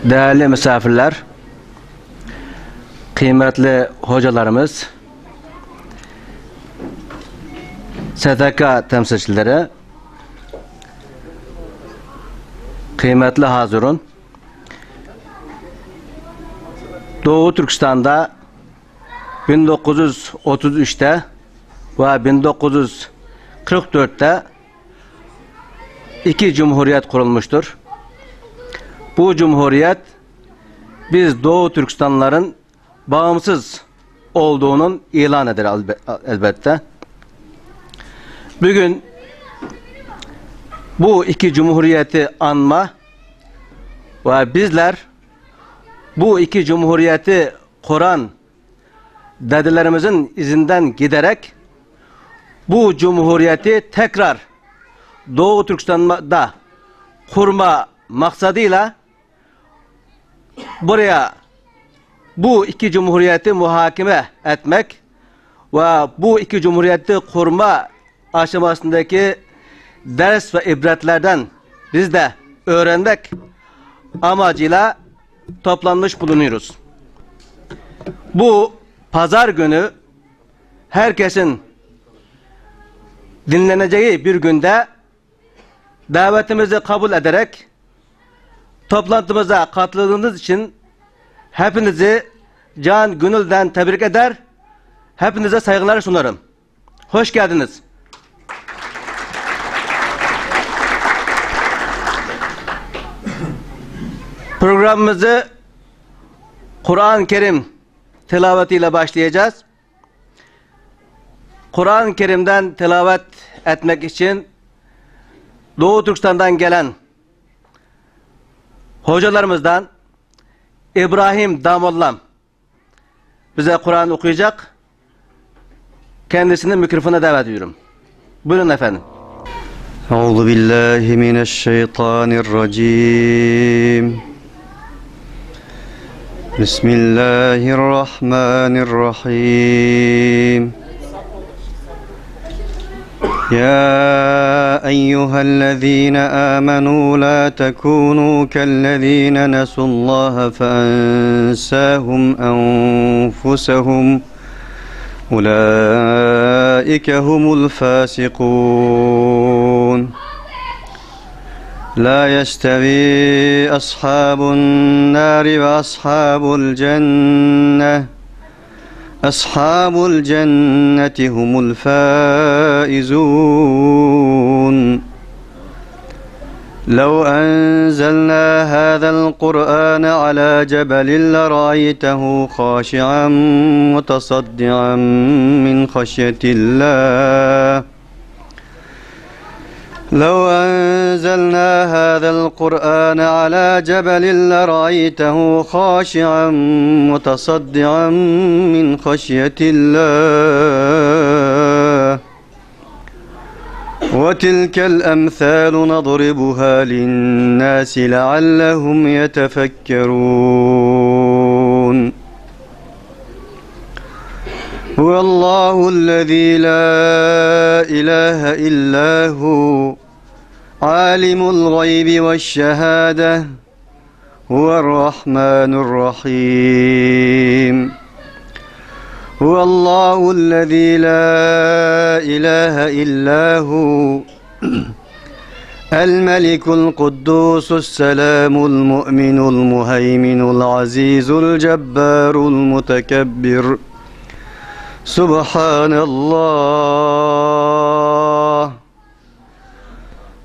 Değerli misafirler, kıymetli hocalarımız, STK temsilcileri, kıymetli hazırın, Doğu Türkistan'da 1933'te ve 1944'te iki cumhuriyet kurulmuştur. Bu cumhuriyet biz Doğu Türkistanlıların bağımsız olduğunun ilan eder elbette. Bugün bu iki cumhuriyeti anma ve bizler bu iki cumhuriyeti kuran dedelerimizin izinden giderek bu cumhuriyeti tekrar Doğu Türkistan'da kurma maksadıyla buraya bu iki cumhuriyeti muhakeme etmek ve bu iki cumhuriyeti kurma aşamasındaki ders ve ibretlerden biz de öğrenmek amacıyla toplanmış bulunuyoruz. Bu pazar günü herkesin dinleneceği bir günde davetimizi kabul ederek toplantımıza katıldığınız için hepinizi can gönülden tebrik eder, hepinize saygılar sunarım. Hoş geldiniz. Programımızı Kur'an-ı Kerim tilavetiyle başlayacağız. Kur'an-ı Kerim'den tilavet etmek için Doğu Türkistan'dan gelen hocalarımızdan İbrahim Damollam bize Kur'an okuyacak. Kendisini mikrofona davet ediyorum. Buyurun efendim. Euzubillahimineşşeytanirracim. Bismillahirrahmanirrahim. يا أيها الذين آمنوا لا تكونوا كالذين نسوا الله فأنساهم أنفسهم أولئك هم الفاسقون لا يستوي أصحاب النار وأصحاب الجنة أصحاب الجنة هم الفائزون لو أنزلنا هذا القرآن على جبل لرأيته خاشعا متصدعا من خشية الله لو أنزلنا هذا القرآن على جبل لرأيته خاشعا متصدعا من خشية الله وتلك الأمثال نضربها للناس لعلهم يتفكرون هو الله الذي لا إله إلا هو عالم الغيب والشهادة هو الرحمن الرحيم هو الله الذي لا إله إلا هو الملك القدوس السلام المؤمن المهيمن العزيز الجبار المتكبر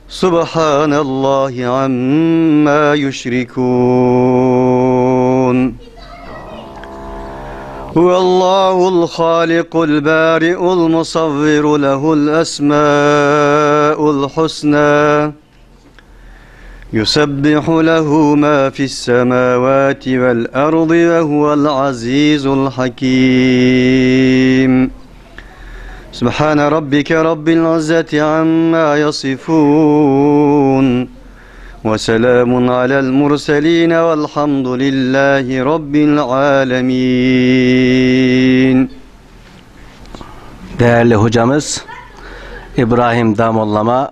سبحان الله عما يشركون هو الله الخالق البارئ المصور له الأسماء الحسنى يسبح له ما في السماوات والأرض وهو العزيز الحكيم سبحان ربك رب العزة عما يصفون وسلام على المرسلين والحمد لله رب العالمين. Değerli hocamız İbrahim Damollam'a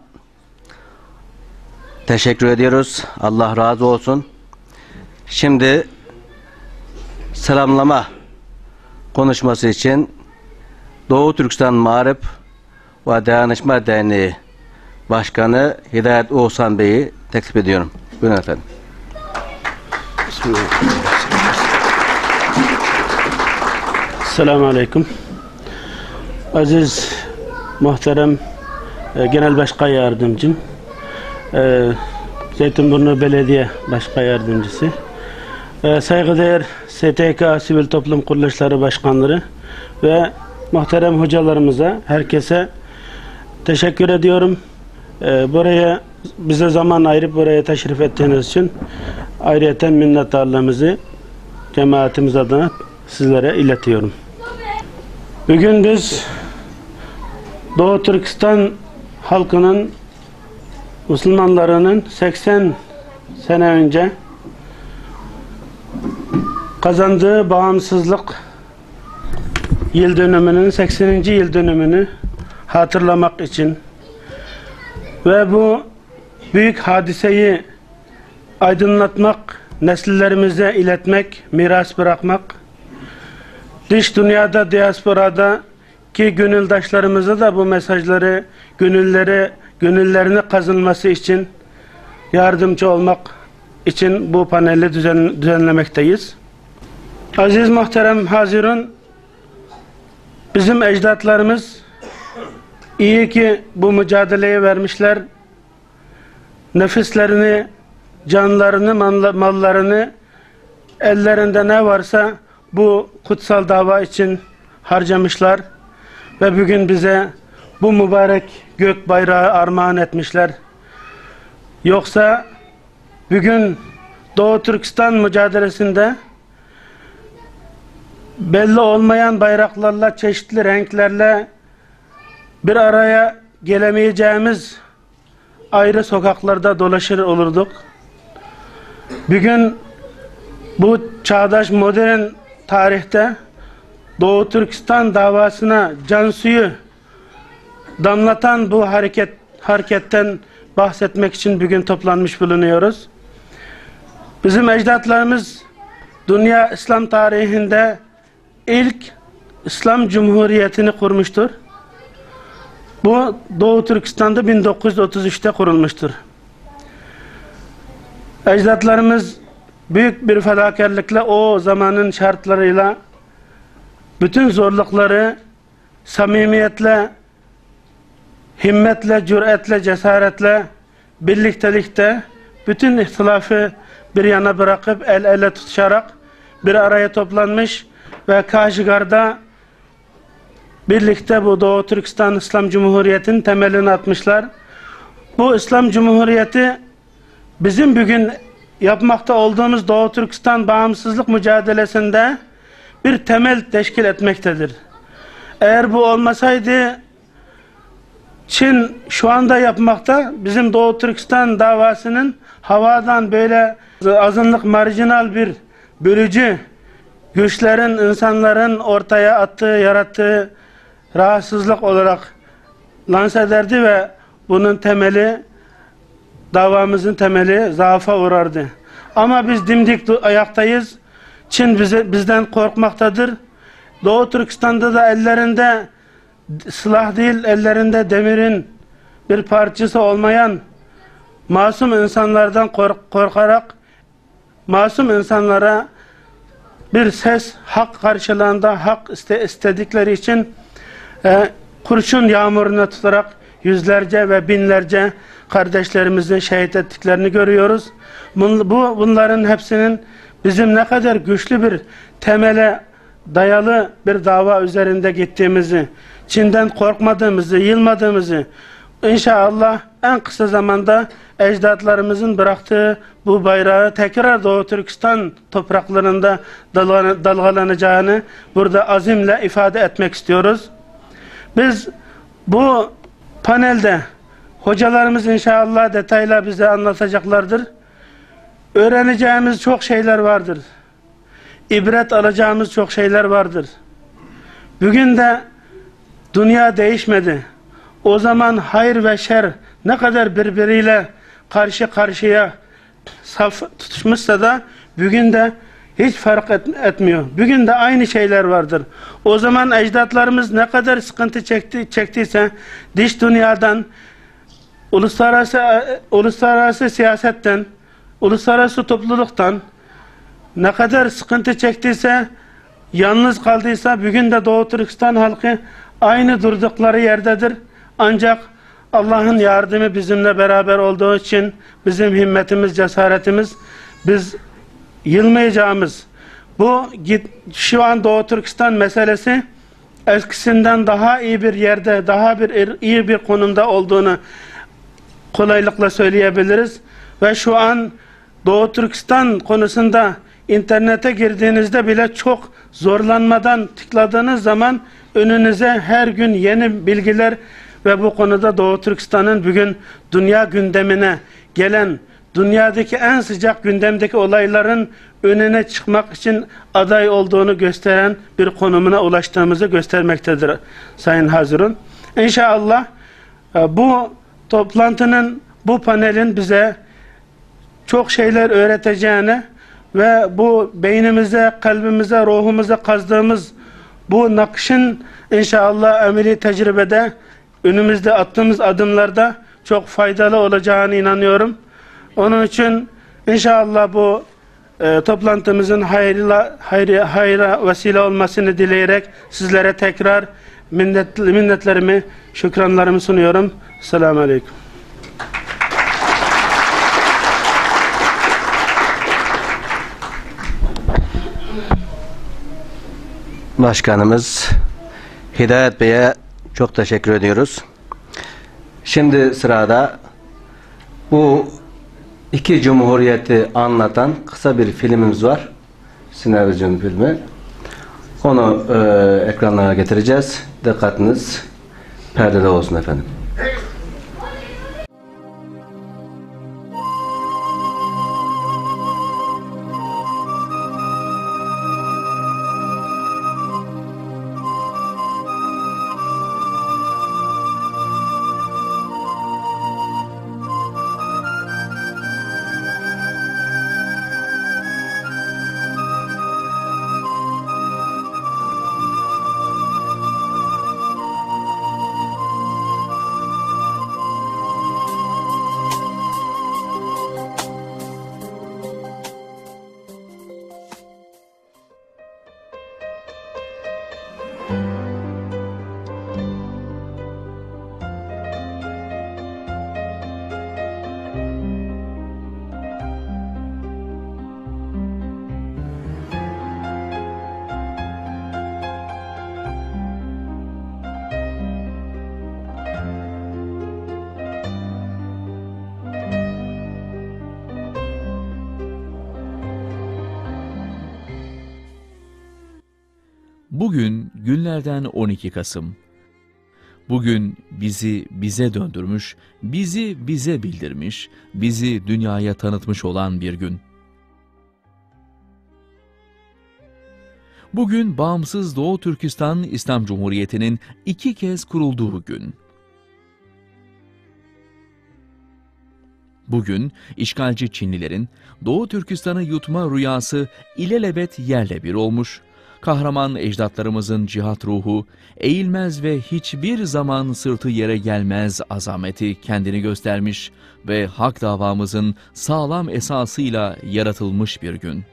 teşekkür ediyoruz. Allah razı olsun. Şimdi selamlama konuşması için Doğu Türkistan Mağrip ve Dayanışma Derneği Başkanı Hidayet Oğuzhan Bey'i teklif ediyorum. Buyurun efendim. Selamun Aleyküm. Aziz, muhterem Genel Başkan Yardımcım, Zeytinburnu Belediye Başkan Yardımcısı, saygıdeğer STK Sivil Toplum Kuruluşları Başkanları ve muhterem hocalarımıza, herkese teşekkür ediyorum. Buraya bize zaman ayırıp buraya teşrif ettiğiniz için ayrıyeten minnettarlığımızı cemaatimiz adına sizlere iletiyorum. Bugün biz Doğu Türkistan halkının, Müslümanlarının 80 sene önce kazandığı bağımsızlık yıl dönümünün 80. yıl dönümünü hatırlamak için ve bu büyük hadiseyi aydınlatmak, nesillerimize iletmek, miras bırakmak, dış dünyada, diasporada ki gönüldaşlarımıza da bu mesajları, gönüllerini kazınması için yardımcı olmak için bu paneli düzenlemekteyiz. Aziz muhterem hazirun, bizim ecdatlarımız iyi ki bu mücadeleye vermişler. Nefislerini, canlarını, mallarını, ellerinde ne varsa bu kutsal dava için harcamışlar ve bugün bize bu mübarek gök bayrağı armağan etmişler. Yoksa bugün Doğu Türkistan mücadelesinde belli olmayan bayraklarla, çeşitli renklerle bir araya gelemeyeceğimiz ayrı sokaklarda dolaşır olurduk. Bugün bu çağdaş modern tarihte Doğu Türkistan davasına can suyu damlatan bu hareketten bahsetmek için bugün toplanmış bulunuyoruz. Bizim ecdatlarımız dünya İslam tarihinde ilk İslam Cumhuriyeti'ni kurmuştur. Bu Doğu Türkistan'da 1933'te kurulmuştur. Ecdatlarımız büyük bir fedakarlıkla o zamanın şartlarıyla bütün zorlukları samimiyetle, himmetle, cüretle, cesaretle, birliktelikte bütün ihtilafı bir yana bırakıp el ele tutuşarak bir araya toplanmış ve Kaşgar'da birlikte bu Doğu Türkistan İslam Cumhuriyeti'nin temelini atmışlar. Bu İslam Cumhuriyeti bizim bugün yapmakta olduğumuz Doğu Türkistan bağımsızlık mücadelesinde bir temel teşkil etmektedir. Eğer bu olmasaydı Çin şu anda yapmakta, bizim Doğu Türkistan davasının havadan böyle azınlık, marjinal bir bölücü güçlerin, insanların ortaya attığı, yarattığı rahatsızlık olarak lanse ederdi ve bunun temeli, davamızın temeli zaafa uğrardı. Ama biz dimdik ayaktayız. Çin bizden korkmaktadır. Doğu Türkistan'da da ellerinde silah değil, ellerinde demirin bir parçası olmayan masum insanlardan korkarak masum insanlara bir ses, hak karşılığında hak istedikleri için kurşun yağmuruna tutarak yüzlerce ve binlerce kardeşlerimizin şehit ettiklerini görüyoruz. Bunların hepsinin bizim ne kadar güçlü bir temele dayalı bir dava üzerinde gittiğimizi, Çin'den korkmadığımızı, yılmadığımızı, İnşallah en kısa zamanda ecdatlarımızın bıraktığı bu bayrağı tekrar Doğu Türkistan topraklarında dalgalanacağını burada azimle ifade etmek istiyoruz. Biz bu panelde hocalarımız inşallah detayla bize anlatacaklardır. Öğreneceğimiz çok şeyler vardır. İbret alacağımız çok şeyler vardır. Bugün de dünya değişmedi. O zaman hayır ve şer ne kadar birbiriyle karşı karşıya saf tutuşmuşsa da bugün de hiç fark etmiyor. Bugün de aynı şeyler vardır. O zaman ecdatlarımız ne kadar sıkıntı çektiyse dış dünyadan, uluslararası siyasetten, uluslararası topluluktan ne kadar sıkıntı çektiyse, yalnız kaldıysa bugün de Doğu Türkistan halkı aynı durdukları yerdedir. Ancak Allah'ın yardımı bizimle beraber olduğu için bizim himmetimiz, cesaretimiz, biz yılmayacağımız şu an Doğu Türkistan meselesi eskisinden daha iyi bir yerde, iyi bir konumda olduğunu kolaylıkla söyleyebiliriz. Ve şu an Doğu Türkistan konusunda internete girdiğinizde bile çok zorlanmadan tıkladığınız zaman önünüze her gün yeni bilgiler ve bu konuda Doğu Türkistan'ın bugün dünya gündemine gelen, dünyadaki en sıcak gündemdeki olayların önüne çıkmak için aday olduğunu gösteren bir konumuna ulaştığımızı göstermektedir Sayın Hazirun. İnşallah bu toplantının, bu panelin bize çok şeyler öğreteceğine ve bu beynimize, kalbimize, ruhumuza kazdığımız bu nakışın inşallah ameli tecrübede önümüzde attığımız adımlarda çok faydalı olacağını inanıyorum. Onun için inşallah bu toplantımızın hayra vesile olmasını dileyerek sizlere tekrar minnetlerimi, şükranlarımı sunuyorum. Selamun Aleyküm. Başkanımız Hidayet Bey'e çok teşekkür ediyoruz. Şimdi sırada bu iki cumhuriyeti anlatan kısa bir filmimiz var. Sinevizyon filmi. Onu ekranlara getireceğiz. Dikkatiniz perdede olsun efendim. Bugün günlerden 12 Kasım. Bugün bizi bize döndürmüş, bizi bize bildirmiş, bizi dünyaya tanıtmış olan bir gün. Bugün bağımsız Doğu Türkistan İslam Cumhuriyeti'nin 2 kez kurulduğu gün. Bugün işgalci Çinlilerin Doğu Türkistan'ı yutma rüyası ilelebet yerle bir olmuş, kahraman ecdatlarımızın cihat ruhu, eğilmez ve hiçbir zaman sırtı yere gelmez azameti kendini göstermiş ve hak davamızın sağlam esasıyla yaratılmış bir gün.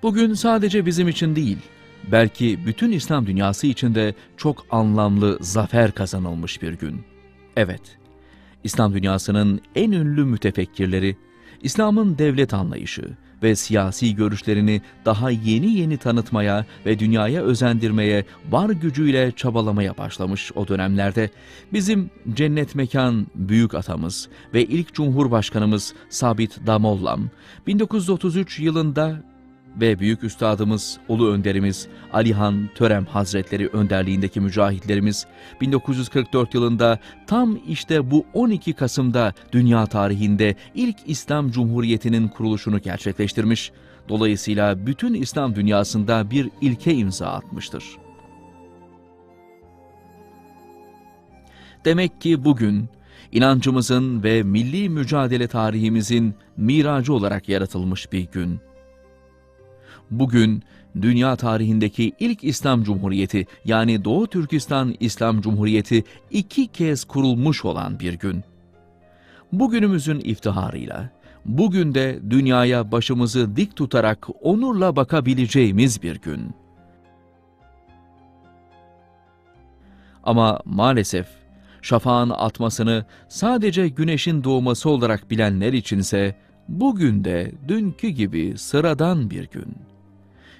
Bugün sadece bizim için değil, belki bütün İslam dünyası için de çok anlamlı zafer kazanılmış bir gün. Evet, İslam dünyasının en ünlü mütefekkirleri, İslam'ın devlet anlayışı ve siyasi görüşlerini daha yeni tanıtmaya ve dünyaya özendirmeye var gücüyle çabalamaya başlamış o dönemlerde bizim cennet mekan büyük atamız ve ilk Cumhurbaşkanımız Sabit Damollam 1933 yılında ve büyük üstadımız, ulu önderimiz Alihan Törem Hazretleri önderliğindeki mücahitlerimiz 1944 yılında tam işte bu 12 Kasım'da dünya tarihinde ilk İslam Cumhuriyeti'nin kuruluşunu gerçekleştirmiş. Dolayısıyla bütün İslam dünyasında bir ilke imza atmıştır. Demek ki bugün inancımızın ve milli mücadele tarihimizin miracı olarak yaratılmış bir gün. Bugün dünya tarihindeki ilk İslam Cumhuriyeti, yani Doğu Türkistan İslam Cumhuriyeti 2 kez kurulmuş olan bir gün. Bugünümüzün iftiharıyla, bugün de dünyaya başımızı dik tutarak onurla bakabileceğimiz bir gün. Ama maalesef şafağın atmasını sadece güneşin doğması olarak bilenler içinse bugün de dünkü gibi sıradan bir gün.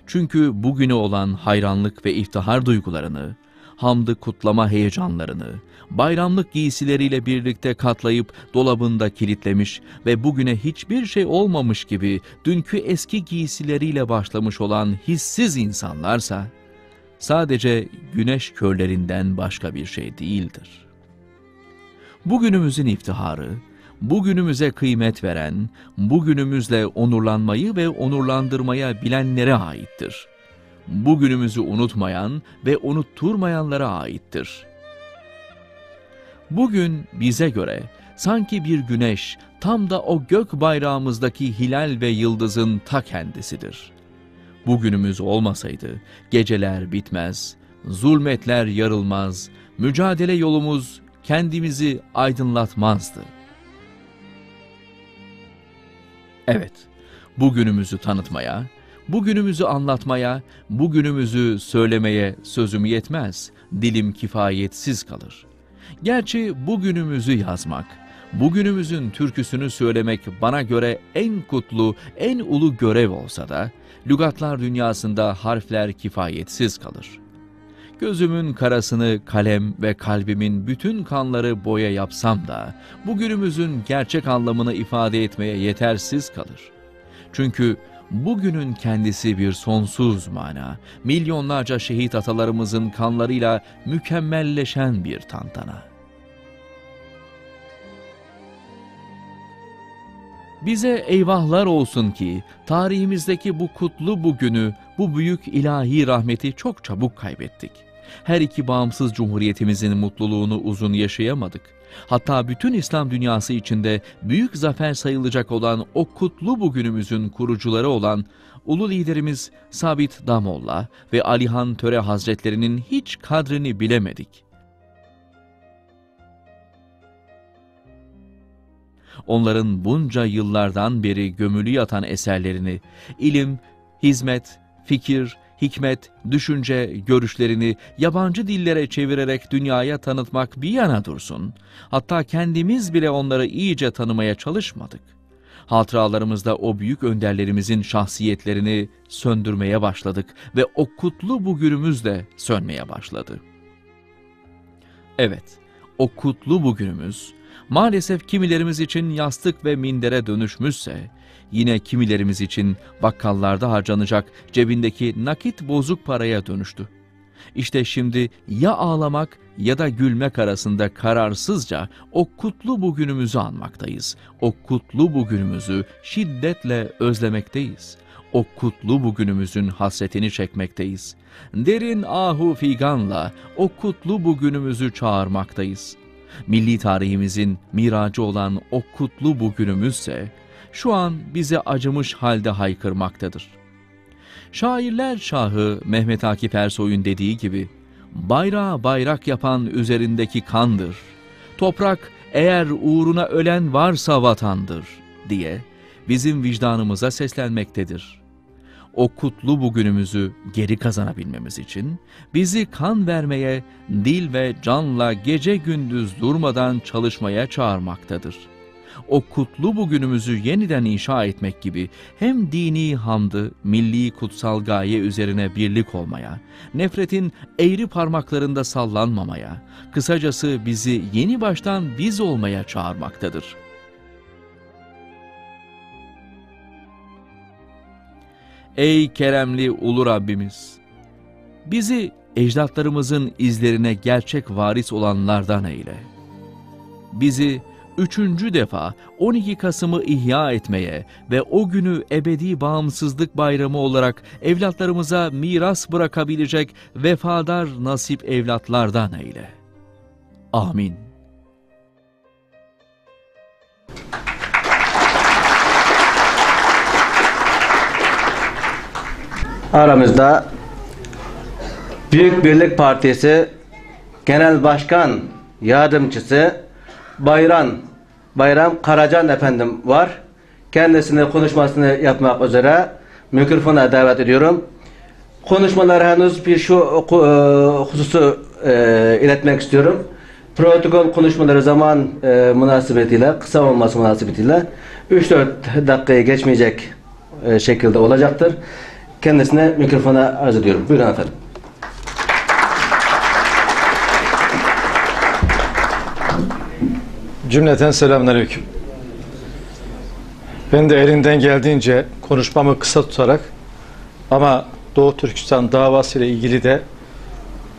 Çünkü bugüne olan hayranlık ve iftihar duygularını, hamdı kutlama heyecanlarını, bayramlık giysileriyle birlikte katlayıp dolabında kilitlemiş ve bugüne hiçbir şey olmamış gibi dünkü eski giysileriyle başlamış olan hissiz insanlarsa, sadece güneş körlerinden başka bir şey değildir. Bugünümüzün iftiharı, bugünümüze kıymet veren, bugünümüzle onurlanmayı ve onurlandırmaya bilenlere aittir. Bugünümüzü unutmayan ve unutturmayanlara aittir. Bugün bize göre sanki bir güneş tam da o gök bayrağımızdaki hilal ve yıldızın ta kendisidir. Bugünümüz olmasaydı geceler bitmez, zulmetler yarılmaz, mücadele yolumuz kendimizi aydınlatmazdı. Evet, bugünümüzü tanıtmaya, bugünümüzü anlatmaya, bugünümüzü söylemeye sözüm yetmez, dilim kifayetsiz kalır. Gerçi bugünümüzü yazmak, bugünümüzün türküsünü söylemek bana göre en kutlu, en ulu görev olsa da, lügatlar dünyasında harfler kifayetsiz kalır. Gözümün karasını kalem ve kalbimin bütün kanları boya yapsam da, bugünümüzün gerçek anlamını ifade etmeye yetersiz kalır. Çünkü bugünün kendisi bir sonsuz mana, milyonlarca şehit atalarımızın kanlarıyla mükemmelleşen bir tantana. Bize eyvahlar olsun ki tarihimizdeki bu kutlu bugünü, bu büyük ilahi rahmeti çok çabuk kaybettik. Her iki bağımsız cumhuriyetimizin mutluluğunu uzun yaşayamadık. Hatta bütün İslam dünyası içinde büyük zafer sayılacak olan o kutlu bugünümüzün kurucuları olan ulu liderimiz Sabit Damolla ve Alihan Töre Hazretlerinin hiç kadrini bilemedik. Onların bunca yıllardan beri gömülü yatan eserlerini, ilim, hizmet, fikir, hikmet, düşünce, görüşlerini yabancı dillere çevirerek dünyaya tanıtmak bir yana dursun, hatta kendimiz bile onları iyice tanımaya çalışmadık. Hatıralarımızda o büyük önderlerimizin şahsiyetlerini söndürmeye başladık ve o kutlu bugünümüz de sönmeye başladı. Evet, o kutlu bugünümüz, maalesef kimilerimiz için yastık ve mindere dönüşmüşse, yine kimilerimiz için bakkallarda harcanacak cebindeki nakit bozuk paraya dönüştü. İşte şimdi ya ağlamak ya da gülmek arasında kararsızca o kutlu bugünümüzü anmaktayız. O kutlu bugünümüzü şiddetle özlemekteyiz. O kutlu bugünümüzün hasretini çekmekteyiz. Derin ahu figanla o kutlu bugünümüzü çağırmaktayız. Milli tarihimizin miracı olan o kutlu bugünümüzse şu an bize acımış halde haykırmaktadır. Şairler şahı Mehmet Akif Ersoy'un dediği gibi, bayrağı bayrak yapan üzerindeki kandır, toprak eğer uğruna ölen varsa vatandır diye bizim vicdanımıza seslenmektedir. O kutlu bugünümüzü geri kazanabilmemiz için bizi kan vermeye, dil ve canla gece gündüz durmadan çalışmaya çağırmaktadır. O kutlu bugünümüzü yeniden inşa etmek gibi hem dini hamdı, milli kutsal gaye üzerine birlik olmaya, nefretin eğri parmaklarında sallanmamaya, kısacası bizi yeni baştan biz olmaya çağırmaktadır. Ey keremli ulu Rabbimiz! Bizi ecdatlarımızın izlerine gerçek varis olanlardan eyle. Bizi 3. defa 12 Kasım'ı ihya etmeye ve o günü ebedi bağımsızlık bayramı olarak evlatlarımıza miras bırakabilecek vefadar nasip evlatlardan eyle. Amin. Aramızda Büyük Birlik Partisi Genel Başkan Yardımcısı Bayram Karacan efendim var. Kendisine konuşmasını yapmak üzere mikrofona davet ediyorum. Konuşmaları henüz bir şu hususu iletmek istiyorum. Protokol konuşmaları zaman münasebetiyle, kısa olması münasebetiyle 3-4 dakikayı geçmeyecek şekilde olacaktır. Kendisine mikrofona arz ediyorum. Buyurun efendim. Cümleten selamünaleyküm. Ben de elimden geldiğince konuşmamı kısa tutarak ama Doğu Türkistan davası ile ilgili de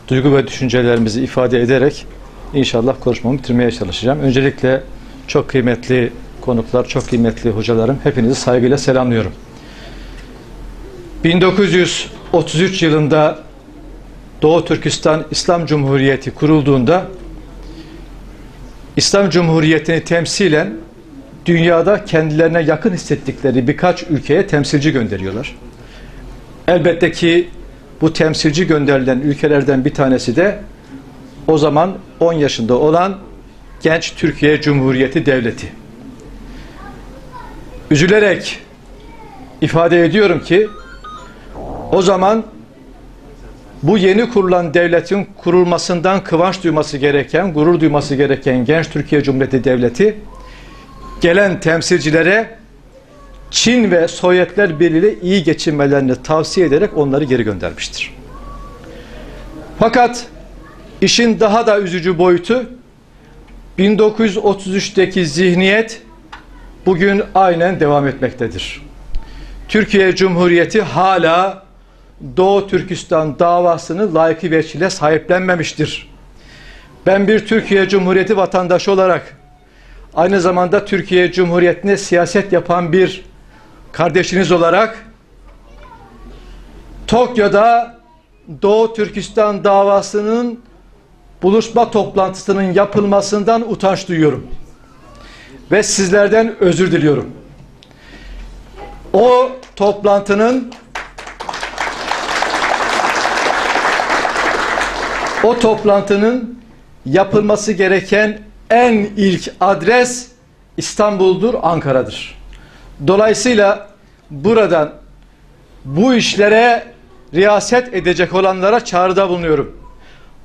duygu ve düşüncelerimizi ifade ederek inşallah konuşmamı bitirmeye çalışacağım. Öncelikle çok kıymetli konuklar, çok kıymetli hocalarım, hepinizi saygıyla selamlıyorum. 1933 yılında Doğu Türkistan İslam Cumhuriyeti kurulduğunda İslam Cumhuriyeti'ni temsilen dünyada kendilerine yakın hissettikleri birkaç ülkeye temsilci gönderiyorlar. Elbette ki bu temsilci gönderilen ülkelerden bir tanesi de o zaman 10 yaşında olan genç Türkiye Cumhuriyeti Devleti. Üzülerek ifade ediyorum ki o zaman bu yeni kurulan devletin kurulmasından kıvanç duyması gereken, gurur duyması gereken genç Türkiye Cumhuriyeti Devleti gelen temsilcilere Çin ve Sovyetler Birliği ile iyi geçinmelerini tavsiye ederek onları geri göndermiştir. Fakat işin daha da üzücü boyutu 1933'teki zihniyet bugün aynen devam etmektedir. Türkiye Cumhuriyeti hala Doğu Türkistan davasını layıkı veçile sahiplenmemiştir. Ben bir Türkiye Cumhuriyeti vatandaşı olarak aynı zamanda Türkiye Cumhuriyeti'ne siyaset yapan bir kardeşiniz olarak Tokyo'da Doğu Türkistan davasının buluşma toplantısının yapılmasından utanç duyuyorum. Ve sizlerden özür diliyorum. O toplantının yapılması gereken en ilk adres İstanbul'dur, Ankara'dır. Dolayısıyla buradan bu işlere riyaset edecek olanlara çağrıda bulunuyorum.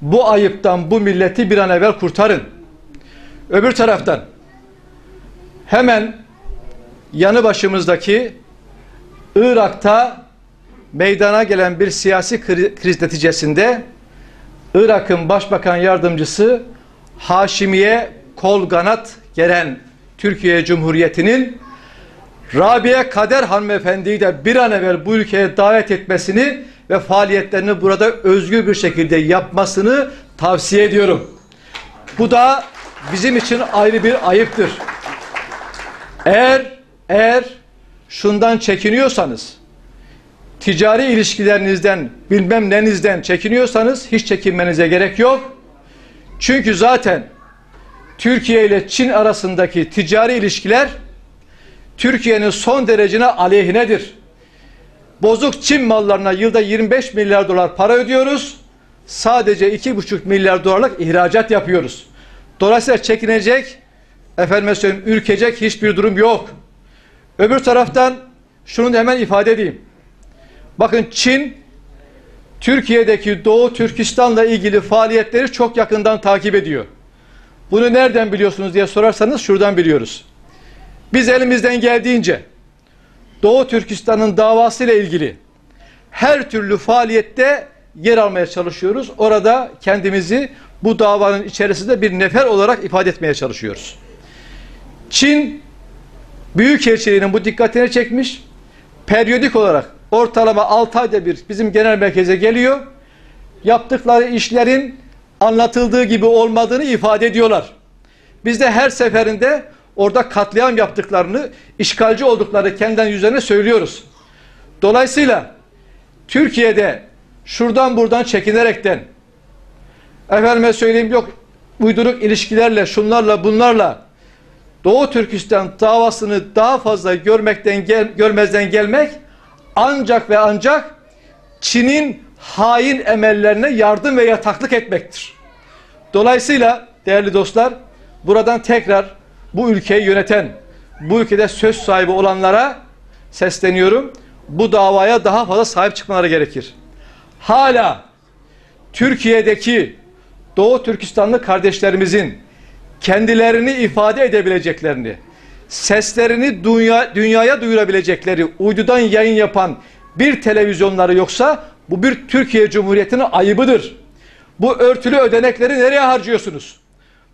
Bu ayıptan bu milleti bir an evvel kurtarın. Öbür taraftan hemen yanı başımızdaki Irak'ta meydana gelen bir siyasi kriz neticesinde Irak'ın Başbakan Yardımcısı Haşimiye kol kanat geren Türkiye Cumhuriyeti'nin Rabia Kader hanımefendiyi de bir an evvel bu ülkeye davet etmesini ve faaliyetlerini burada özgür bir şekilde yapmasını tavsiye ediyorum. Bu da bizim için ayrı bir ayıptır. Eğer şundan çekiniyorsanız, ticari ilişkilerinizden, bilmem nenizden çekiniyorsanız hiç çekinmenize gerek yok. Çünkü zaten Türkiye ile Çin arasındaki ticari ilişkiler Türkiye'nin son derecine aleyhinedir. Bozuk Çin mallarına yılda 25 milyar dolar para ödüyoruz. Sadece 2,5 milyar dolarlık ihracat yapıyoruz. Dolayısıyla çekinecek, efendime söyleyeyim, ürkecek hiçbir durum yok. Öbür taraftan şunu da hemen ifade edeyim. Bakın Çin, Türkiye'deki Doğu Türkistan'la ilgili faaliyetleri çok yakından takip ediyor. Bunu nereden biliyorsunuz diye sorarsanız şuradan biliyoruz. Biz elimizden geldiğince Doğu Türkistan'ın davasıyla ilgili her türlü faaliyette yer almaya çalışıyoruz. Orada kendimizi bu davanın içerisinde bir nefer olarak ifade etmeye çalışıyoruz. Çin Büyükelçiliğinin bu dikkatini çekmiş. Periyodik olarak ortalama 6 ayda bir bizim genel merkeze geliyor. Yaptıkları işlerin anlatıldığı gibi olmadığını ifade ediyorlar. Biz de her seferinde orada katliam yaptıklarını, işgalci olduklarını kendilerinin yüzlerine söylüyoruz. Dolayısıyla Türkiye'de şuradan buradan çekinerekten, efendime söyleyeyim, yok uyduruk ilişkilerle, şunlarla bunlarla Doğu Türkistan davasını daha fazla görmezden gelmek ancak ve ancak Çin'in hain emellerine yardım ve yataklık etmektir. Dolayısıyla değerli dostlar, buradan tekrar bu ülkeyi yöneten, bu ülkede söz sahibi olanlara sesleniyorum. Bu davaya daha fazla sahip çıkmaları gerekir. Hala Türkiye'deki Doğu Türkistanlı kardeşlerimizin kendilerini ifade edebileceklerini, seslerini dünyaya duyurabilecekleri uydudan yayın yapan bir televizyonları yoksa bu bir Türkiye Cumhuriyeti'nin ayıbıdır. Bu örtülü ödenekleri nereye harcıyorsunuz?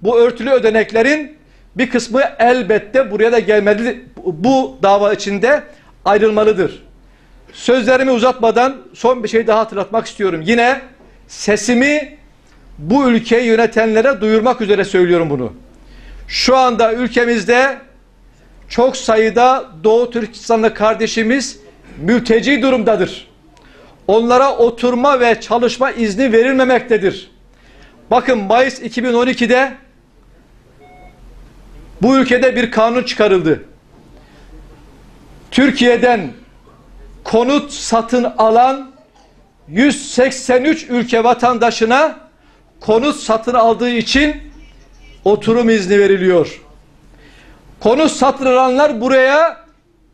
Bu örtülü ödeneklerin bir kısmı elbette buraya da gelmeli, bu dava içinde ayrılmalıdır. Sözlerimi uzatmadan son bir şey daha hatırlatmak istiyorum. Yine sesimi bu ülkeyi yönetenlere duyurmak üzere söylüyorum bunu. Şu anda ülkemizde çok sayıda Doğu Türkistanlı kardeşimiz mülteci durumdadır. Onlara oturma ve çalışma izni verilmemektedir. Bakın Mayıs 2012'de bu ülkede bir kanun çıkarıldı. Türkiye'den konut satın alan 183 ülke vatandaşına konut satın aldığı için oturum izni veriliyor. Konut satın alanlar buraya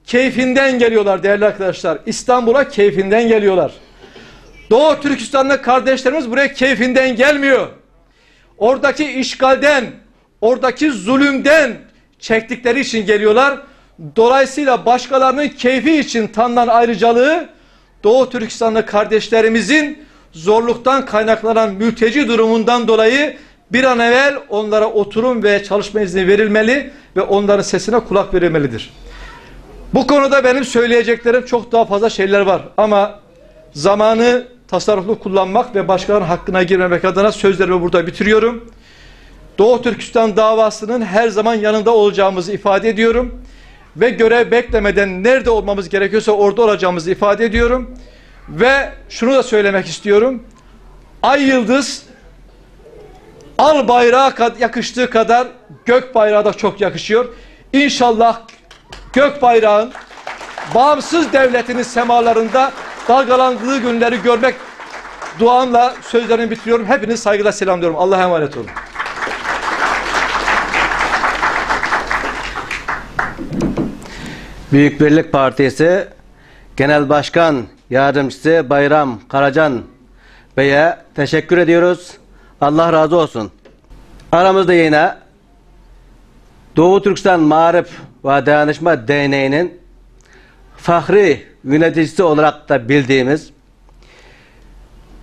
keyfinden geliyorlar değerli arkadaşlar. İstanbul'a keyfinden geliyorlar. Doğu Türkistanlı kardeşlerimiz buraya keyfinden gelmiyor. Oradaki işgalden, oradaki zulümden çektikleri için geliyorlar. Dolayısıyla başkalarının keyfi için tanınan ayrıcalığı Doğu Türkistanlı kardeşlerimizin zorluktan kaynaklanan mülteci durumundan dolayı bir an evvel onlara oturum ve çalışma izni verilmeli ve onların sesine kulak verilmelidir. Bu konuda benim söyleyeceklerim çok daha fazla şeyler var ama zamanı tasarruflu kullanmak ve başkalarının hakkına girmemek adına sözlerimi burada bitiriyorum. Doğu Türkistan davasının her zaman yanında olacağımızı ifade ediyorum ve görev beklemeden nerede olmamız gerekiyorsa orada olacağımızı ifade ediyorum ve şunu da söylemek istiyorum. Ay yıldız al bayrağı yakıştığı kadar gök bayrağı da çok yakışıyor. İnşallah gök bayrağın bağımsız devletinin semalarında dalgalandığı günleri görmek duamla sözlerimi bitiriyorum. Hepinizi saygıyla selamlıyorum. Allah'a emanet olun. Büyük Birlik Partisi Genel Başkan Yardımcısı Bayram Karacan Bey'e teşekkür ediyoruz. Allah razı olsun. Aramızda yine Doğu Türkistan Maarif ve Dayanışma Derneği'nin fahri yöneticisi olarak da bildiğimiz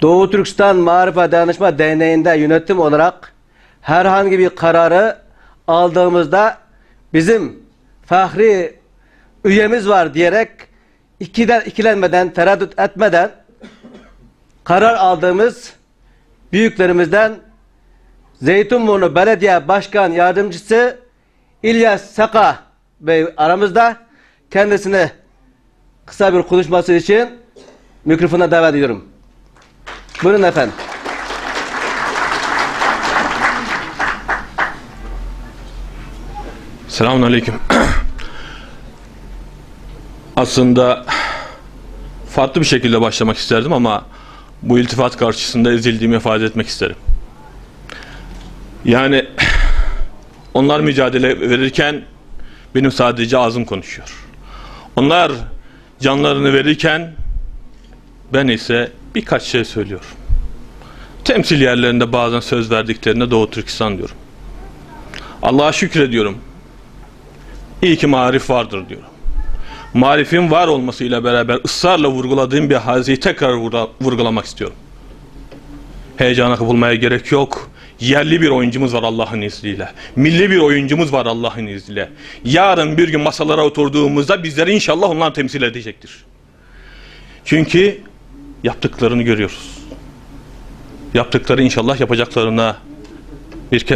Doğu Türkistan Maarif ve Dayanışma Derneği'nde yönetim olarak herhangi bir kararı aldığımızda bizim fahri üyemiz var diyerek ikilenmeden, tereddüt etmeden karar aldığımız büyüklerimizden Zeytinburnu Belediye Başkan Yardımcısı İlyas Saka Bey aramızda. Kendisini kısa bir konuşması için mikrofona davet ediyorum. Buyurun efendim. Selamünaleyküm. Aslında farklı bir şekilde başlamak isterdim ama bu iltifat karşısında ezildiğimi ifade etmek isterim. Yani onlar mücadele verirken benim sadece ağzım konuşuyor. Onlar canlarını verirken ben ise birkaç şey söylüyorum. Temsil yerlerinde bazen söz verdiklerinde Doğu Türkistan diyorum. Allah'a şükrediyorum. İyi ki marif vardır diyorum. Marifin var olmasıyla beraber ısrarla vurguladığım bir haziyi tekrar vurgulamak istiyorum. Heyecana kapılmaya gerek yok. Yerli bir oyuncumuz var Allah'ın izniyle. Milli bir oyuncumuz var Allah'ın izniyle. Yarın bir gün masalara oturduğumuzda bizleri inşallah onlar temsil edecektir. Çünkü yaptıklarını görüyoruz. Yaptıkları inşallah yapacaklarına bir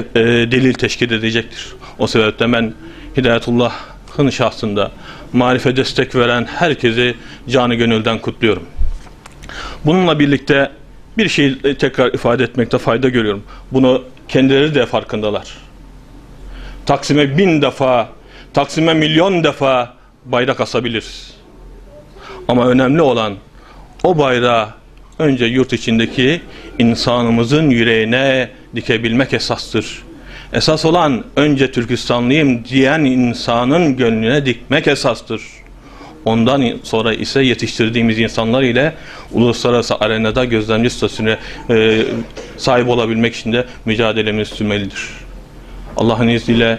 delil teşkil edecektir. O sebepten ben Hidayetullah'ın şahsında marife destek veren herkesi canı gönülden kutluyorum. Bununla birlikte bir şeyi tekrar ifade etmekte fayda görüyorum. Bunu kendileri de farkındalar. Taksim'e 1000 defa, Taksim'e milyon defa bayrak asabiliriz. Ama önemli olan o bayrağı önce yurt içindeki insanımızın yüreğine dikebilmek esastır. Esas olan önce Türkistanlıyım diyen insanın gönlüne dikmek esastır. Ondan sonra ise yetiştirdiğimiz insanlar ile uluslararası arenada gözlemci statüsüne sahip olabilmek için de mücadelemiz sürmelidir. Allah'ın izniyle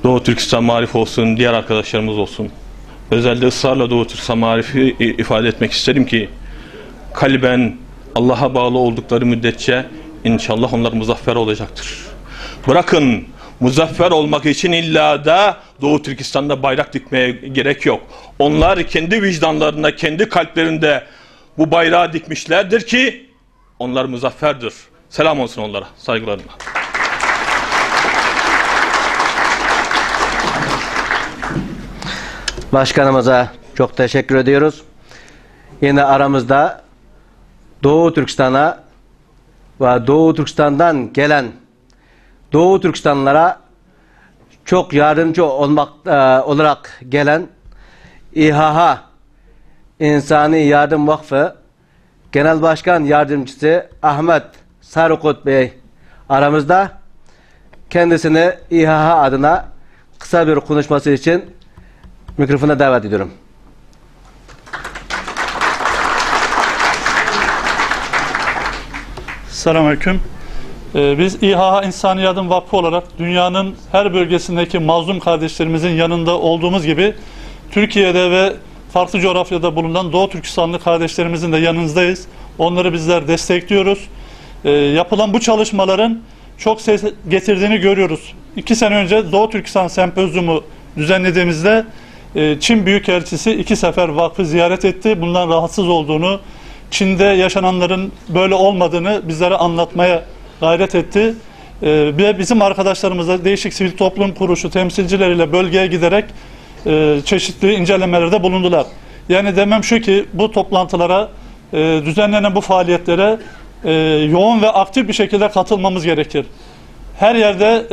Doğu Türkistan Maarifi olsun, diğer arkadaşlarımız olsun. Özellikle ısrarla Doğu Türkistan Maarifi ifade etmek isterim ki kalben Allah'a bağlı oldukları müddetçe inşallah onlar muzaffer olacaktır. Bırakın muzaffer olmak için illa da Doğu Türkistan'da bayrak dikmeye gerek yok. Onlar kendi vicdanlarında, kendi kalplerinde bu bayrağı dikmişlerdir ki onlar muzafferdir. Selam olsun onlara, saygılarımla. Başkanımıza çok teşekkür ediyoruz. Yine aramızda Doğu Türkistan'a ve Doğu Türkistan'dan gelen Doğu Türkistanlılara çok yardımcı olarak gelen İHH İnsani Yardım Vakfı Genel Başkan Yardımcısı Ahmet Sarıkut Bey aramızda. Kendisini İHH adına kısa bir konuşması için mikrofona davet ediyorum. Selamünaleyküm. Biz İHH İnsani Yardım Vakfı olarak dünyanın her bölgesindeki mazlum kardeşlerimizin yanında olduğumuz gibi Türkiye'de ve farklı coğrafyada bulunan Doğu Türkistanlı kardeşlerimizin de yanınızdayız. Onları bizler destekliyoruz. Yapılan bu çalışmaların çok ses getirdiğini görüyoruz. 2 sene önce Doğu Türkistan Sempozyumu düzenlediğimizde Çin Büyükelçisi 2 sefer vakfı ziyaret etti. Bundan rahatsız olduğunu, Çin'de yaşananların böyle olmadığını bizlere anlatmaya gayret etti. Ve bizim arkadaşlarımızla değişik sivil toplum kuruluşu temsilcileriyle bölgeye giderek çeşitli incelemelerde bulundular. Yani demem şu ki bu toplantılara, düzenlenen bu faaliyetlere yoğun ve aktif bir şekilde katılmamız gerekir. Her yerde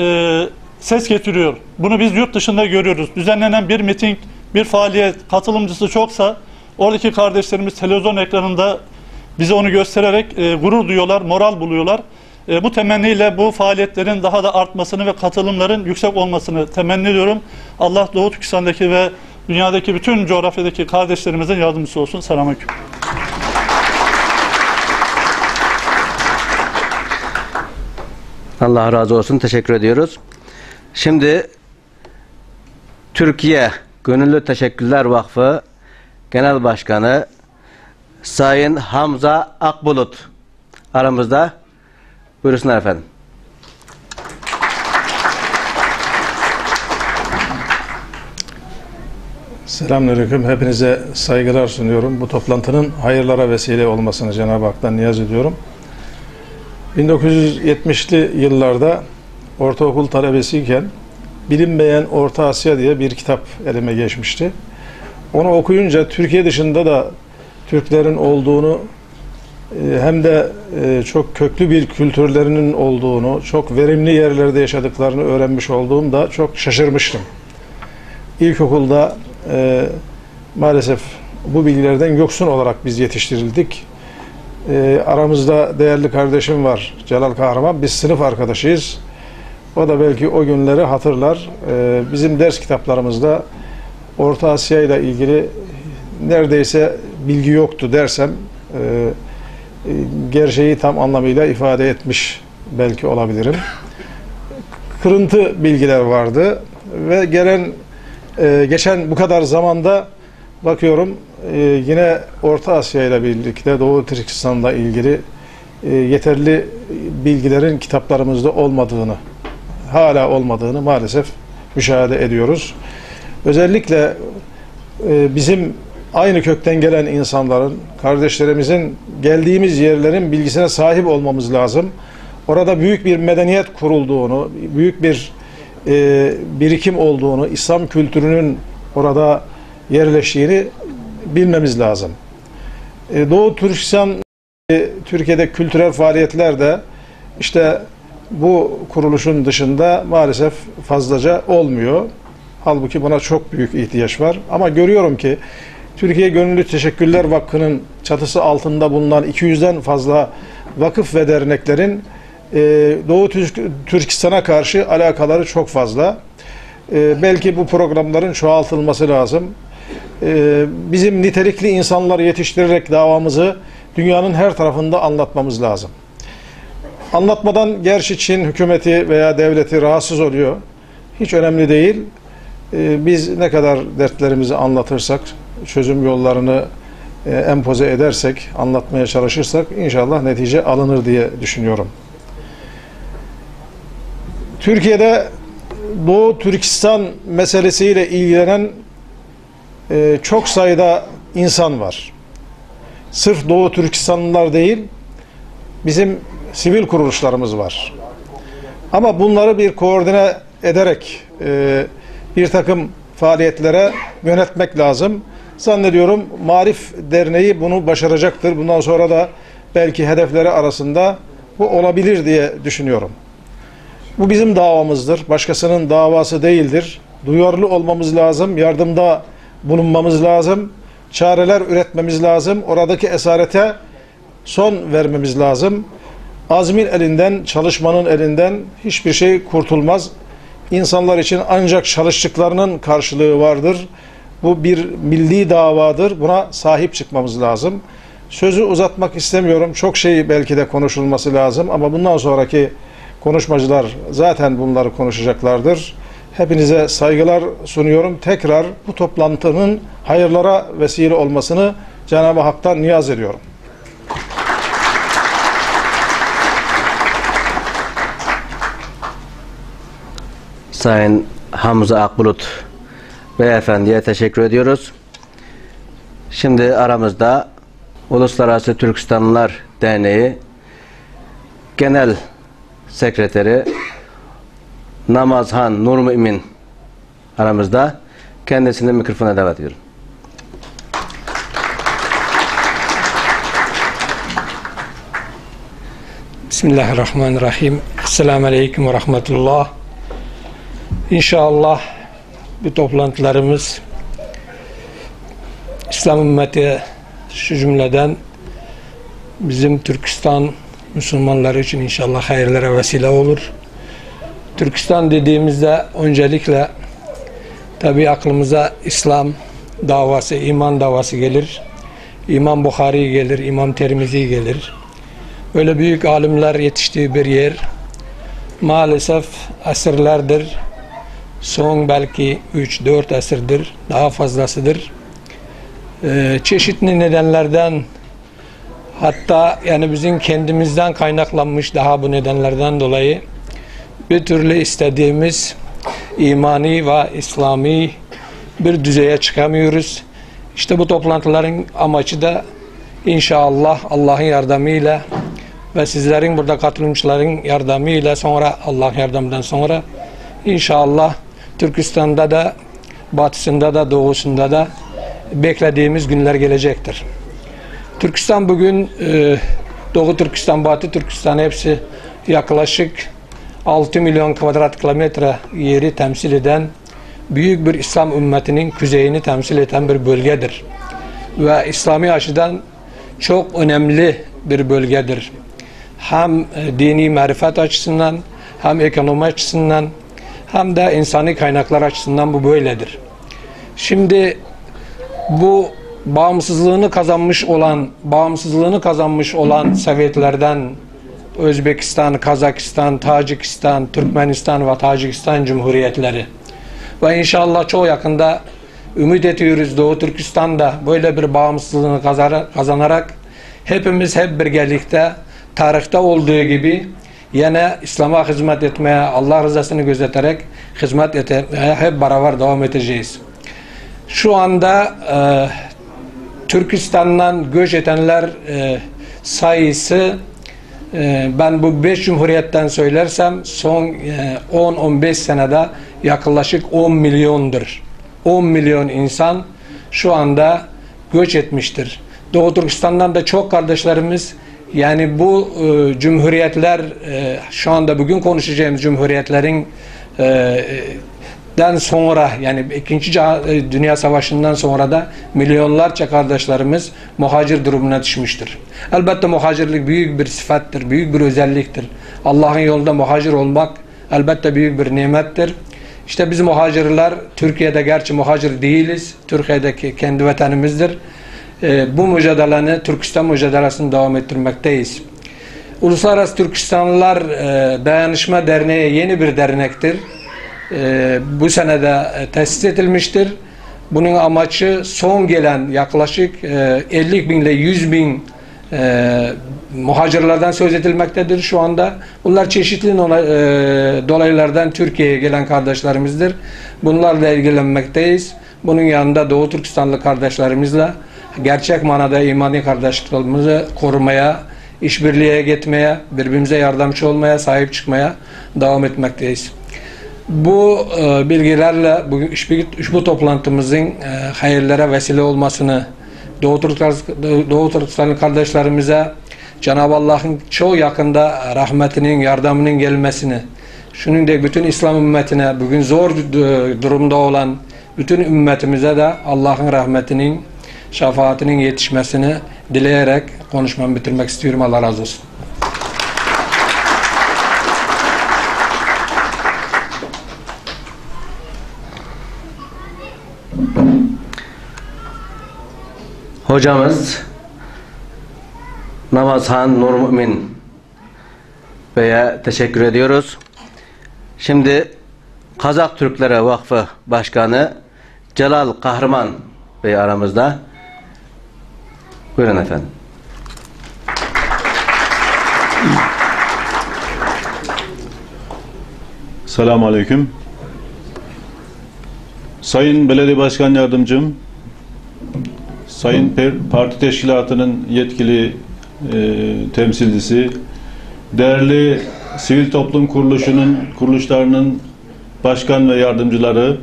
ses getiriyor. Bunu biz yurt dışında görüyoruz. Düzenlenen bir miting, bir faaliyet katılımcısı çoksa oradaki kardeşlerimiz televizyon ekranında bize onu göstererek gurur duyuyorlar, moral buluyorlar. Bu temenniyle bu faaliyetlerin daha da artmasını ve katılımların yüksek olmasını temenni ediyorum. Allah Doğu Türkistan'daki ve dünyadaki bütün coğrafyadaki kardeşlerimizin yardımcısı olsun. Selamünaleyküm. Allah razı olsun. Teşekkür ediyoruz. Şimdi Türkiye Gönüllü Teşekkürler Vakfı Genel Başkanı Sayın Hamza Akbulut aramızda. Buyursunlar efendim. Selamünaleyküm. Hepinize saygılar sunuyorum. Bu toplantının hayırlara vesile olmasını Cenab-ı Hak'tan niyaz ediyorum. 1970'li yıllarda ortaokul talebesiyken Bilinmeyen Orta Asya diye bir kitap elime geçmişti. Onu okuyunca Türkiye dışında da Türklerin olduğunu hem de çok köklü bir kültürlerinin olduğunu, çok verimli yerlerde yaşadıklarını öğrenmiş olduğumda çok şaşırmıştım. İlkokulda maalesef bu bilgilerden yoksun olarak biz yetiştirildik. Aramızda değerli kardeşim var, Celal Kahraman. Biz sınıf arkadaşıyız. O da belki o günleri hatırlar. Bizim ders kitaplarımızda Orta Asya ile ilgili neredeyse bilgi yoktu dersem gerçeği tam anlamıyla ifade etmiş belki olabilirim. Kırıntı bilgiler vardı ve geçen bu kadar zamanda bakıyorum yine Orta Asya ile birlikte Doğu Türkistan'la ilgili yeterli bilgilerin kitaplarımızda hala olmadığını maalesef müşahede ediyoruz. Özellikle bizim aynı kökten gelen insanların, kardeşlerimizin geldiğimiz yerlerin bilgisine sahip olmamız lazım. Orada büyük bir medeniyet kurulduğunu, büyük bir birikim olduğunu, İslam kültürünün orada yerleştiğini bilmemiz lazım. Doğu Türkistan, Türkiye'de kültürel faaliyetler de işte bu kuruluşun dışında maalesef fazlaca olmuyor. Halbuki buna çok büyük ihtiyaç var. Ama görüyorum ki Türkiye Gönüllü Teşekkürler Vakfı'nın çatısı altında bulunan 200'den fazla vakıf ve derneklerin Doğu Türkistan'a karşı alakaları çok fazla. Belki bu programların çoğaltılması lazım. Bizim nitelikli insanları yetiştirerek davamızı dünyanın her tarafında anlatmamız lazım. Anlatmadan gerçi Çin hükümeti veya devleti rahatsız oluyor. Hiç önemli değil. Biz ne kadar dertlerimizi anlatırsak, çözüm yollarını empoze edersek, anlatmaya çalışırsak inşallah netice alınır diye düşünüyorum. Türkiye'de Doğu Türkistan meselesiyle ilgilenen çok sayıda insan var. Sırf Doğu Türkistanlılar değil, bizim sivil kuruluşlarımız var. Ama bunları bir koordine ederek bir takım faaliyetlere yönetmek lazım. Zannediyorum Marif Derneği bunu başaracaktır. Bundan sonra da belki hedefleri arasında bu olabilir diye düşünüyorum. Bu bizim davamızdır. Başkasının davası değildir. Duyarlı olmamız lazım. Yardımda bulunmamız lazım. Çareler üretmemiz lazım. Oradaki esarete son vermemiz lazım. Azmin elinden, çalışmanın elinden hiçbir şey kurtulmaz. İnsanlar için ancak çalıştıklarının karşılığı vardır. Bu bir milli davadır. Buna sahip çıkmamız lazım. Sözü uzatmak istemiyorum. Çok şey belki de konuşulması lazım ama bundan sonraki konuşmacılar zaten bunları konuşacaklardır. Hepinize saygılar sunuyorum. Tekrar bu toplantının hayırlara vesile olmasını Cenab-ı Hak'tan niyaz ediyorum. Sayın Hamza Akbulut Beyefendi'ye teşekkür ediyoruz. Şimdi aramızda Uluslararası Türkistanlılar Derneği Genel Sekreteri Namazhan Nur Mümin aramızda. Kendisini mikrofona davet ediyorum. Bismillahirrahmanirrahim. Esselamu Aleyküm ve Rahmetullah. İnşallah bu toplantılarımız İslam ümmeti şu cümleden bizim Türkistan Müslümanları için inşallah hayırlara vesile olur. Türkistan dediğimizde öncelikle tabi aklımıza İslam davası, iman davası gelir. İmam Bukhari gelir, İmam Tirmizi gelir. Öyle büyük alimler yetiştiği bir yer. Maalesef asırlardır, son belki 3-4 asırdır, daha fazlasıdır. Çeşitli nedenlerden, hatta yani bizim kendimizden kaynaklanmış daha bu nedenlerden dolayı bir türlü istediğimiz imani ve İslami bir düzeye çıkamıyoruz. İşte bu toplantıların amacı da inşallah Allah'ın yardımıyla ve sizlerin burada katılımcıların yardımıyla sonra Allah'ın yardımından sonra inşallah Türkistan'da da batısında da doğusunda da beklediğimiz günler gelecektir. Türkistan bugün Doğu Türkistan, Batı Türkistan hepsi yaklaşık 6 milyon kvadrat kilometre yeri temsil eden büyük bir İslam ümmetinin kuzeyini temsil eden bir bölgedir. Ve İslami açıdan çok önemli bir bölgedir. Hem dini marifet açısından, hem ekonomi açısından, hem de insani kaynaklar açısından bu böyledir. Şimdi bu bağımsızlığını kazanmış olan Sovyetlerden Özbekistan, Kazakistan, Tacikistan, Türkmenistan ve Tacikistan Cumhuriyetleri ve inşallah çok yakında ümit ediyoruz Doğu Türkistan'da böyle bir bağımsızlığını kazanarak hepimiz hep birlikte tarihte olduğu gibi yine İslam'a hizmet etmeye, Allah rızasını gözeterek hizmet etmeye hep beraber devam edeceğiz. Şu anda Türkistan'dan göç edenler sayısı ben bu 5 cumhuriyetten söylersem son 10-15 senede yaklaşık 10 milyondur. 10 milyon insan şu anda göç etmiştir. Doğu Türkistan'dan da çok kardeşlerimiz yani bu cumhuriyetler şu anda bugün konuşacağımız cumhuriyetlerin sonra, yani Dünya Savaşı'ndan sonra da milyonlarca kardeşlerimiz muhacir durumuna düşmüştür. Elbette muhacirlik büyük bir sıfattır, büyük bir özelliktir. Allah'ın yolunda muhacir olmak elbette büyük bir nimettir. İşte biz muhacirler, Türkiye'de gerçi muhacir değiliz, Türkiye'deki kendi vatanımızdır. Bu mücadeleni, Türkistan mücadelesini devam ettirmekteyiz. Uluslararası Türkistanlılar Dayanışma Derneği yeni bir dernektir. Bu senede tesis edilmiştir. Bunun amacı son gelen yaklaşık 50 bin ile 100 bin muhacirlerden söz edilmektedir şu anda. Bunlar çeşitli dolaylardan Türkiye'ye gelen kardeşlerimizdir. Bunlarla ilgilenmekteyiz. Bunun yanında Doğu Türkistanlı kardeşlerimizle gerçek manada imani kardeşliklerimizi korumaya, işbirliğe gitmeye, birbirimize yardımcı olmaya, sahip çıkmaya devam etmekteyiz. Bu bilgilerle bu toplantımızın hayırlara vesile olmasını Doğu Türkistanlı kardeşlerimize Cenab-ı Allah'ın çok yakında rahmetinin, yardımının gelmesini, şunun da bütün İslam ümmetine, bugün zor durumda olan bütün ümmetimize de Allah'ın rahmetinin, şefaatinin yetişmesini dileyerek konuşmamı bitirmek istiyorum. Allah razı olsun. Hocamız Namazhan Nur Mümin Bey'e teşekkür ediyoruz. Şimdi Kazak Türkleri Vakfı Başkanı Celal Kahraman Bey aramızda. Buyurun efendim. Selamun Aleyküm. Sayın Belediye Başkan Yardımcım, Sayın Parti Teşkilatı'nın yetkili temsilcisi, değerli sivil toplum kuruluşlarının başkan ve yardımcıları,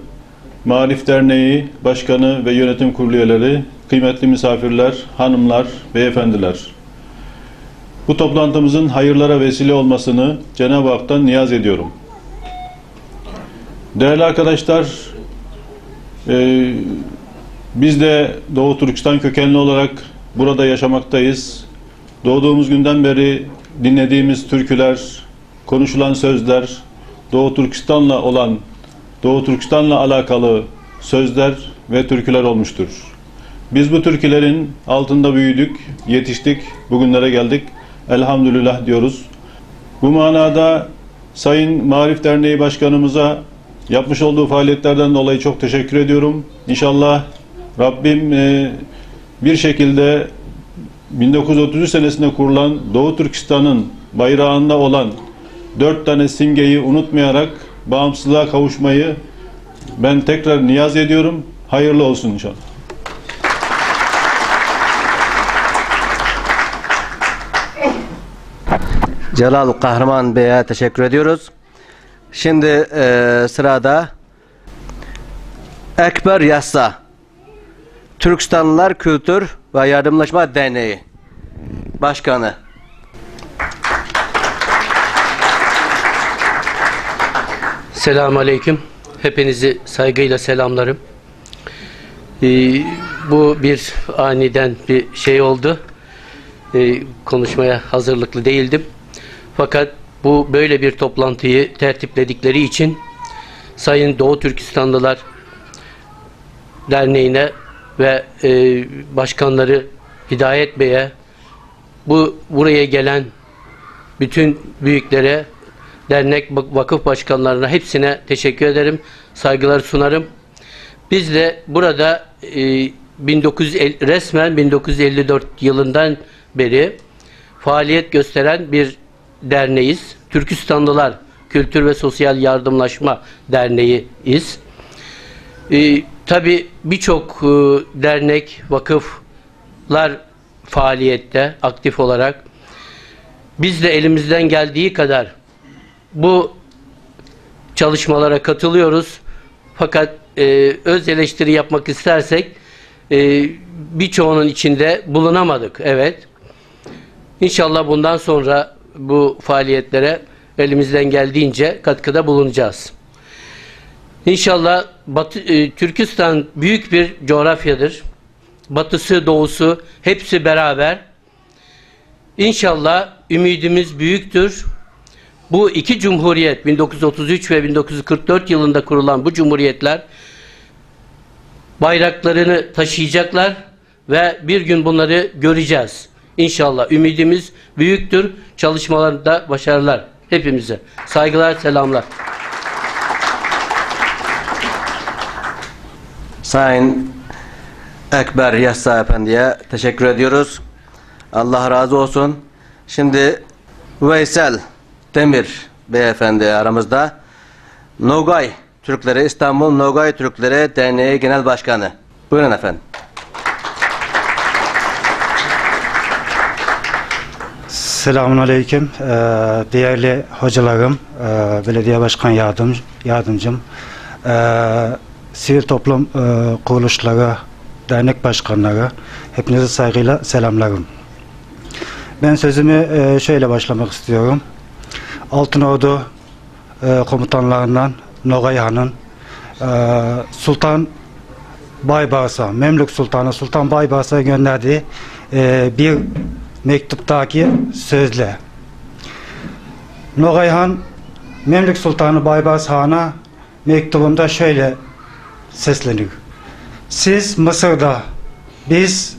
Maarif Derneği Başkanı ve Yönetim Kurulu üyeleri, kıymetli misafirler, hanımlar, beyefendiler. Bu toplantımızın hayırlara vesile olmasını Cenab-ı Hak'tan niyaz ediyorum. Değerli arkadaşlar, biz de Doğu Türkistan kökenli olarak burada yaşamaktayız. Doğduğumuz günden beri dinlediğimiz türküler, konuşulan sözler, Doğu Türkistan'la alakalı sözler ve türküler olmuştur. Biz bu türkülerin altında büyüdük, yetiştik, bugünlere geldik. Elhamdülillah diyoruz. Bu manada Sayın Maarif Derneği Başkanımıza yapmış olduğu faaliyetlerden dolayı çok teşekkür ediyorum. İnşallah Rabbim bir şekilde 1933 senesinde kurulan Doğu Türkistan'ın bayrağında olan 4 tane simgeyi unutmayarak bağımsızlığa kavuşmayı ben tekrar niyaz ediyorum. Hayırlı olsun inşallah. Celal Kahraman Bey'e teşekkür ediyoruz. Şimdi sırada Ekber Yassa Türkistanlılar Kültür ve Yardımlaşma Derneği Başkanı. Selamun Aleyküm. Hepinizi saygıyla selamlarım. Bu bir aniden bir şey oldu. Konuşmaya hazırlıklı değildim. Fakat bu böyle bir toplantıyı tertipledikleri için Sayın Doğu Türkistanlılar Derneği'ne ve başkanları Hidayet Bey'e, buraya gelen bütün büyüklere, dernek vakıf başkanlarına hepsine teşekkür ederim, saygılar sunarım. Biz de burada resmen 1954 yılından beri faaliyet gösteren bir derneğiz. Türkistanlılar Kültür ve Sosyal Yardımlaşma Derneği'yiz. Tabi birçok dernek, vakıflar faaliyette aktif olarak. Biz de elimizden geldiği kadar bu çalışmalara katılıyoruz. Fakat öz eleştiri yapmak istersek birçoğunun içinde bulunamadık. Evet. İnşallah bundan sonra bu faaliyetlere elimizden geldiğince katkıda bulunacağız. İnşallah Türkistan büyük bir coğrafyadır. Batısı, doğusu hepsi beraber. İnşallah ümidimiz büyüktür. Bu iki cumhuriyet 1933 ve 1944 yılında kurulan bu cumhuriyetler bayraklarını taşıyacaklar ve bir gün bunları göreceğiz. İnşallah ümidimiz büyüktür. Çalışmalarında başarılar hepimize. Saygılar, selamlar. Sayın Ekber Yassa Efendi'ye teşekkür ediyoruz. Allah razı olsun. Şimdi Veysel Demir Beyefendi aramızda. Nogay Türkleri, İstanbul Nogay Türkleri Derneği Genel Başkanı. Buyurun efendim. Selamun Aleyküm. Değerli hocalarım, belediye başkan yardımcım, sivil toplum kuruluşları, dernek başkanları, hepinize saygıyla selamlarım. Ben sözümü şöyle başlamak istiyorum. Altınordu komutanlarından Nogay Han'ın Sultan Baybars'a, Memlük Sultanı Sultan Baybars'a gönderdiği bir mektuptaki sözle. Nogay Han, Memlük Sultanı Baybars Han'a mektubunda şöyle sesleniyor. Siz Mısır'da, biz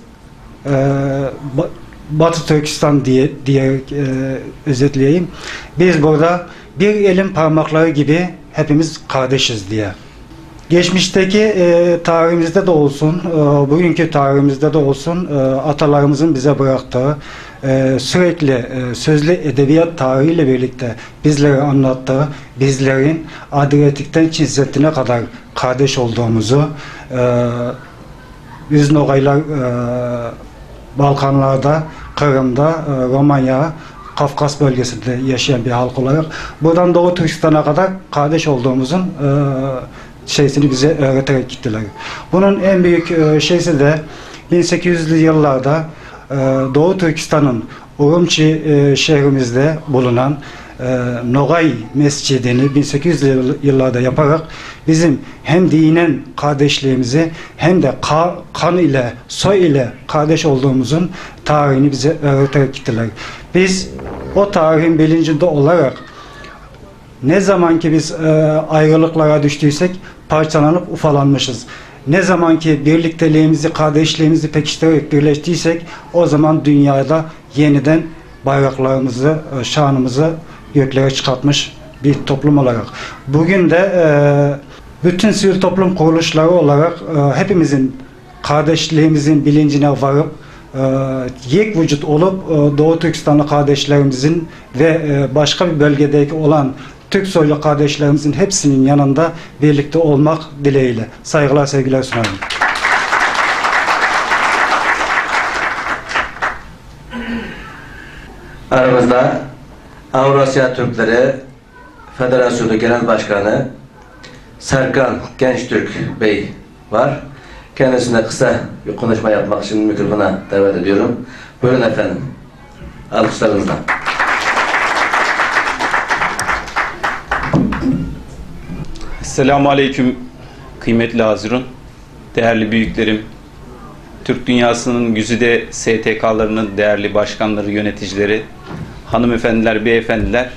Batı Türkistan diye özetleyeyim. Biz burada bir elin parmakları gibi hepimiz kardeşiz diye. Geçmişteki tarihimizde de olsun, bugünkü tarihimizde de olsun atalarımızın bize bıraktığı sürekli sözlü edebiyat tarihiyle birlikte bizlere anlattığı, bizlerin Adriyatik'ten Çin kadar kardeş olduğumuzu, biz Nogaylar Balkanlarda, Kırım'da, Romanya, Kafkas bölgesinde yaşayan bir halk olarak buradan Doğu Türkistan'a kadar kardeş olduğumuzun şeysini bize öğreterek gittiler. Bunun en büyük şeysi de 1800'lü yıllarda Doğu Türkistan'ın Urumçi şehrimizde bulunan Nogay Mescidini 1800'lü yıllarda yaparak bizim hem dinen kardeşliğimizi hem de kan ile, soy ile kardeş olduğumuzun tarihini bize öğreterek gittiler. Biz o tarihin bilincinde olarak ne zaman ki biz ayrılıklara düştüysek parçalanıp ufalanmışız. Ne zaman ki birlikteliğimizi, kardeşliğimizi pekiştirerek birleştiysek o zaman dünyada yeniden bayraklarımızı, şanımızı göklere çıkartmış bir toplum olarak. Bugün de bütün sivil toplum kuruluşları olarak hepimizin kardeşliğimizin bilincine varıp yek vücut olup Doğu Türkistanlı kardeşlerimizin ve başka bir bölgedeki olan Türk soylu kardeşlerimizin hepsinin yanında birlikte olmak dileğiyle. Saygılar, sevgiler sunarım. Aramızda Avrasya Türkleri Federasyonu Genel Başkanı Serkan Gençtürk Bey var. Kendisine kısa bir konuşma yapmak için mikrofona davet ediyorum. Buyurun efendim. Alkışlarınızla. Selamun Aleyküm kıymetli hazirun, değerli büyüklerim, Türk dünyasının güzide STK'larının değerli başkanları, yöneticileri, hanımefendiler, beyefendiler,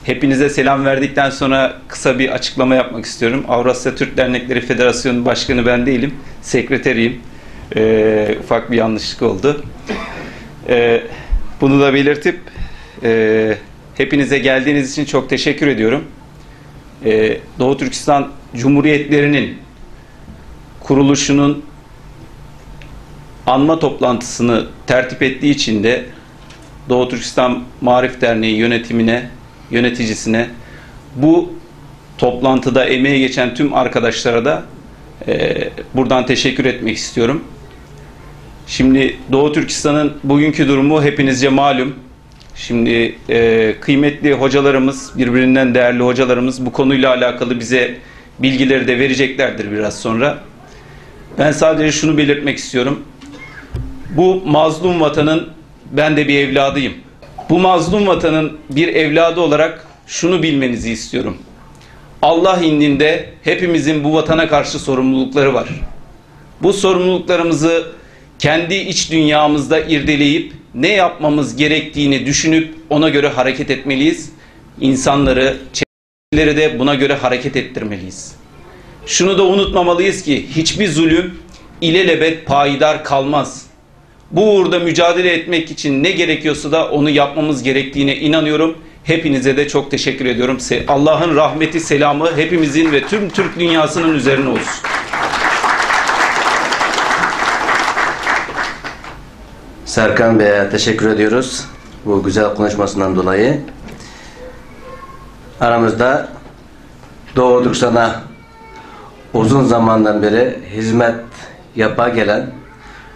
hepinize selam verdikten sonra kısa bir açıklama yapmak istiyorum. Avrasya Türk Dernekleri Federasyonu Başkanı ben değilim, sekreteriyim. Ufak bir yanlışlık oldu. Bunu da belirtip hepinize geldiğiniz için çok teşekkür ediyorum. Doğu Türkistan Cumhuriyetlerinin kuruluşunun anma toplantısını tertip ettiği için de Doğu Türkistan Maarif Derneği yönetimine, yöneticisine, bu toplantıda emeği geçen tüm arkadaşlara da buradan teşekkür etmek istiyorum. Şimdi Doğu Türkistan'ın bugünkü durumu hepinizce malum. Şimdi kıymetli hocalarımız, birbirinden değerli hocalarımız bu konuyla alakalı bize bilgileri de vereceklerdir biraz sonra. Ben sadece şunu belirtmek istiyorum. Bu mazlum vatanın ben de bir evladıyım. Bu mazlum vatanın bir evladı olarak şunu bilmenizi istiyorum. Allah indinde hepimizin bu vatana karşı sorumlulukları var. Bu sorumluluklarımızı kendi iç dünyamızda irdeleyip ne yapmamız gerektiğini düşünüp ona göre hareket etmeliyiz. İnsanları, çevreleri de buna göre hareket ettirmeliyiz. Şunu da unutmamalıyız ki hiçbir zulüm ilelebet payidar kalmaz. Bu uğurda mücadele etmek için ne gerekiyorsa da onu yapmamız gerektiğine inanıyorum. Hepinize de çok teşekkür ediyorum. Allah'ın rahmeti, selamı hepimizin ve tüm Türk dünyasının üzerine olsun. Serkan Bey'e teşekkür ediyoruz bu güzel konuşmasından dolayı. Aramızda Doğu Türkistan'a uzun zamandan beri hizmet yapa gelen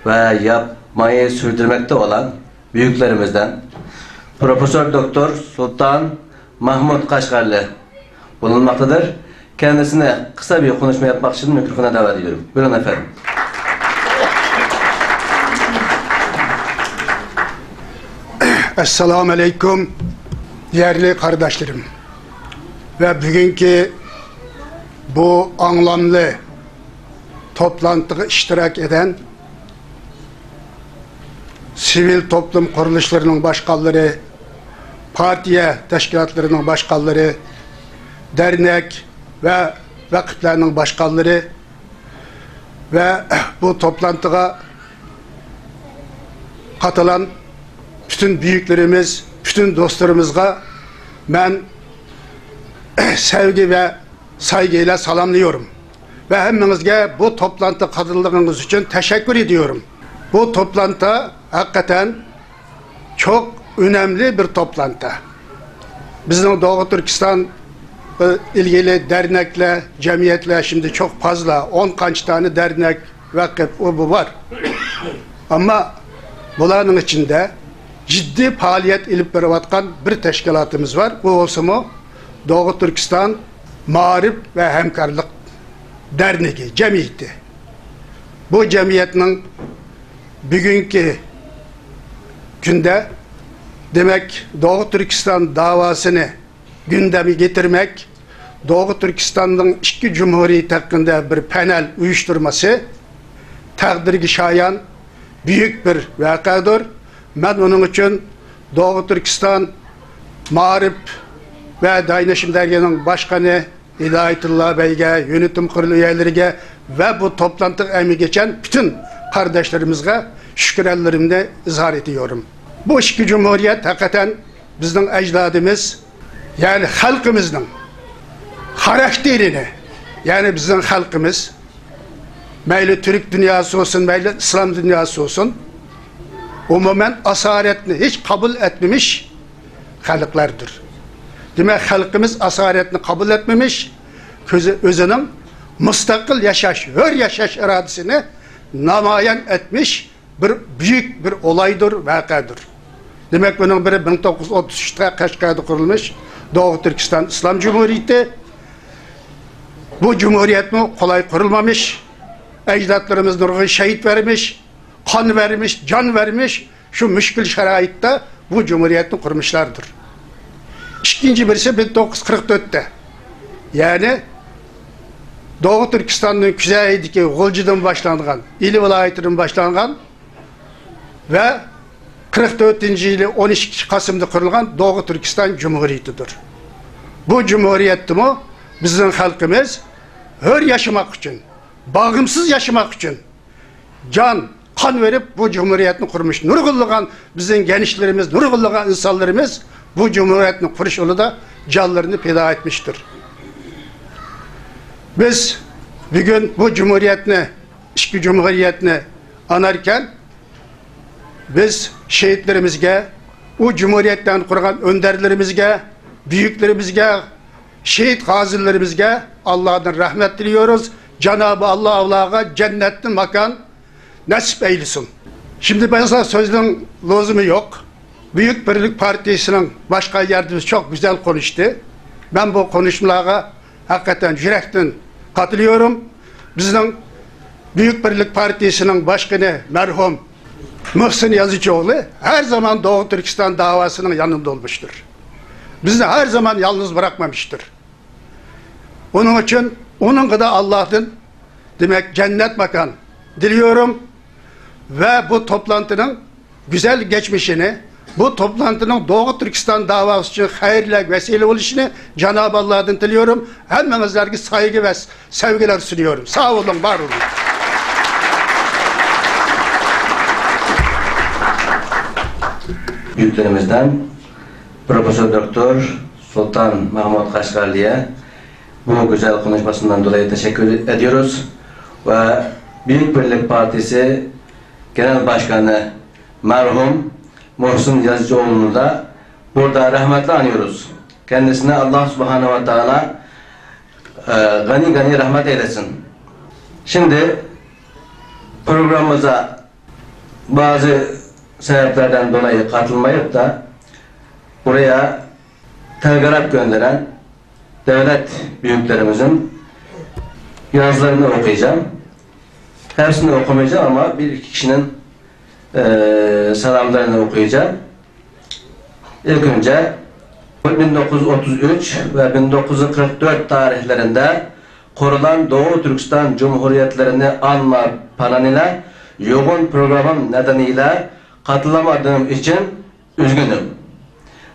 ve yapmayı sürdürmekte olan büyüklerimizden Profesör Doktor Sultan Mahmut Kaşgarlı bulunmaktadır. Kendisine kısa bir konuşma yapmak için mikrofona davet ediyorum. Buyurun efendim. Esselamu Aleyküm değerli kardeşlerim ve bugünkü bu anlamlı toplantıda iştirak eden sivil toplum kuruluşlarının başkanları, partiye teşkilatlarının başkanları, dernek ve vakıflarının başkanları ve bu toplantıya katılan bütün büyüklerimiz, bütün dostlarımızga ben sevgi ve saygıyla salamlıyorum. Ve hepinizge bu toplantı katıldığınız için teşekkür ediyorum. Bu toplantı hakikaten çok önemli bir toplantı. Bizim Doğu Türkistan ilgili dernekle, cemiyetle şimdi çok fazla 10 kaç tane dernek, vakıf, bu var. Ama bunların içinde ciddi faaliyet ilip verivatkan bir teşkilatımız var. Bu olsun Doğu Türkistan Marif ve Hemkarlık Derneği, cemiyeti. Bu cemiyetin bugünkü günde demek Doğu Türkistan davasını gündemi getirmek, Doğu Türkistan'ın iki cumhuriyet hakkında bir panel uyuşturması takdirgi şayan büyük bir vakadır. Ben onun için Doğu Türkistan Marif ve Daynaşım Derneği'nin başkanı Hidayetullah Bey'e, yönetim kurulu üyelerine ve bu toplantı emeği geçen bütün kardeşlerimize şükürlerimi izhar ediyorum. Bu iki cumhuriyet hakikaten bizim ecdadımız, yani halkımızın karakterini, yani bizim halkımız, meyli Türk dünyası olsun, meyli İslam dünyası olsun, umumen asaretini hiç kabul etmemiş halklardır. Demek halkımız asaretini kabul etmemiş, özünün müstakil yaşaş, hür yaşaş iradesini namayan etmiş bir büyük bir olaydır, vakadır. Demek bunun biri 1933'te Kaşgar'da kurulmuş Doğu Türkistan İslam Cumhuriyeti. Bu cumhuriyet mi kolay kurulmamış, ecdatlarımız nurgu şehit vermiş, kan vermiş, can vermiş, şu müşkül şeraitte bu cumhuriyeti kurmuşlardır. İkinci birisi 1944'te. Yani Doğu Türkistan'ın küzeydeki Gulcu'dan başlangan, ili vilayetinin başlangan ve 44. yılı 12 Kasım'da kurulgan Doğu Türkistan Cumhuriyeti'dir. Bu cumhuriyeti mi bizim halkımız hür yaşamak için, bağımsız yaşamak için can, kan verip bu cumhuriyetini kurmuş. Nurgulluğun bizim gençlerimiz, nurgulluğun insanlarımız bu cumhuriyetini kuruş yolu da canlarını feda etmiştir. Biz bugün bu cumhuriyetini, iki cumhuriyetini anarken biz şehitlerimizge, o cumhuriyetten kurgan önderlerimizge, büyüklerimizge, şehit gazilerimizge Allah'tan rahmet diliyoruz. Cenab-ı Allah'a cennetli makan nasip eylesin. Şimdi ben sana sözün lüzumu yok. Büyük Birlik Partisi'nin başkan yardımcısı çok güzel konuştu. Ben bu konuşmalara hakikaten yürekten katılıyorum. Bizim Büyük Birlik Partisi'nin başkanı merhum Muhsin Yazıcıoğlu her zaman Doğu Türkistan davasının yanında olmuştur. Bizi her zaman yalnız bırakmamıştır. Onun için onun kadar Allah'ın demek cennet makan diliyorum ve bu toplantının güzel geçmişini, bu toplantının Doğu Türkistan davası için hayırlı vesile oluşunu Cenab-ı Allah'tan diliyorum. Hepinizlerine saygı ve sevgiler sunuyorum. Sağ olun, var olun. Büyüklerimizden Profesör Doktor Sultan Mahmut Kaşgarlı'ya bu güzel konuşmasından dolayı teşekkür ediyoruz. Ve Büyük Birlik Partisi Genel Başkanı merhum Muhsin Yazıcıoğlu'nu da burada rahmetle anıyoruz. Kendisine Allah Subhanahu ve Teala gani gani rahmet eylesin. Şimdi programımıza bazı sebeplerden dolayı katılmayıp da buraya telgraf gönderen devlet büyüklerimizin yazılarını okuyacağım. Hepsini okumayacağım ama bir iki kişinin selamlarını okuyacağım. İlk önce 1933 ve 1944 tarihlerinde kurulan Doğu Türkistan Cumhuriyetlerini anma planıyla yoğun programım nedeniyle katılamadığım için üzgünüm.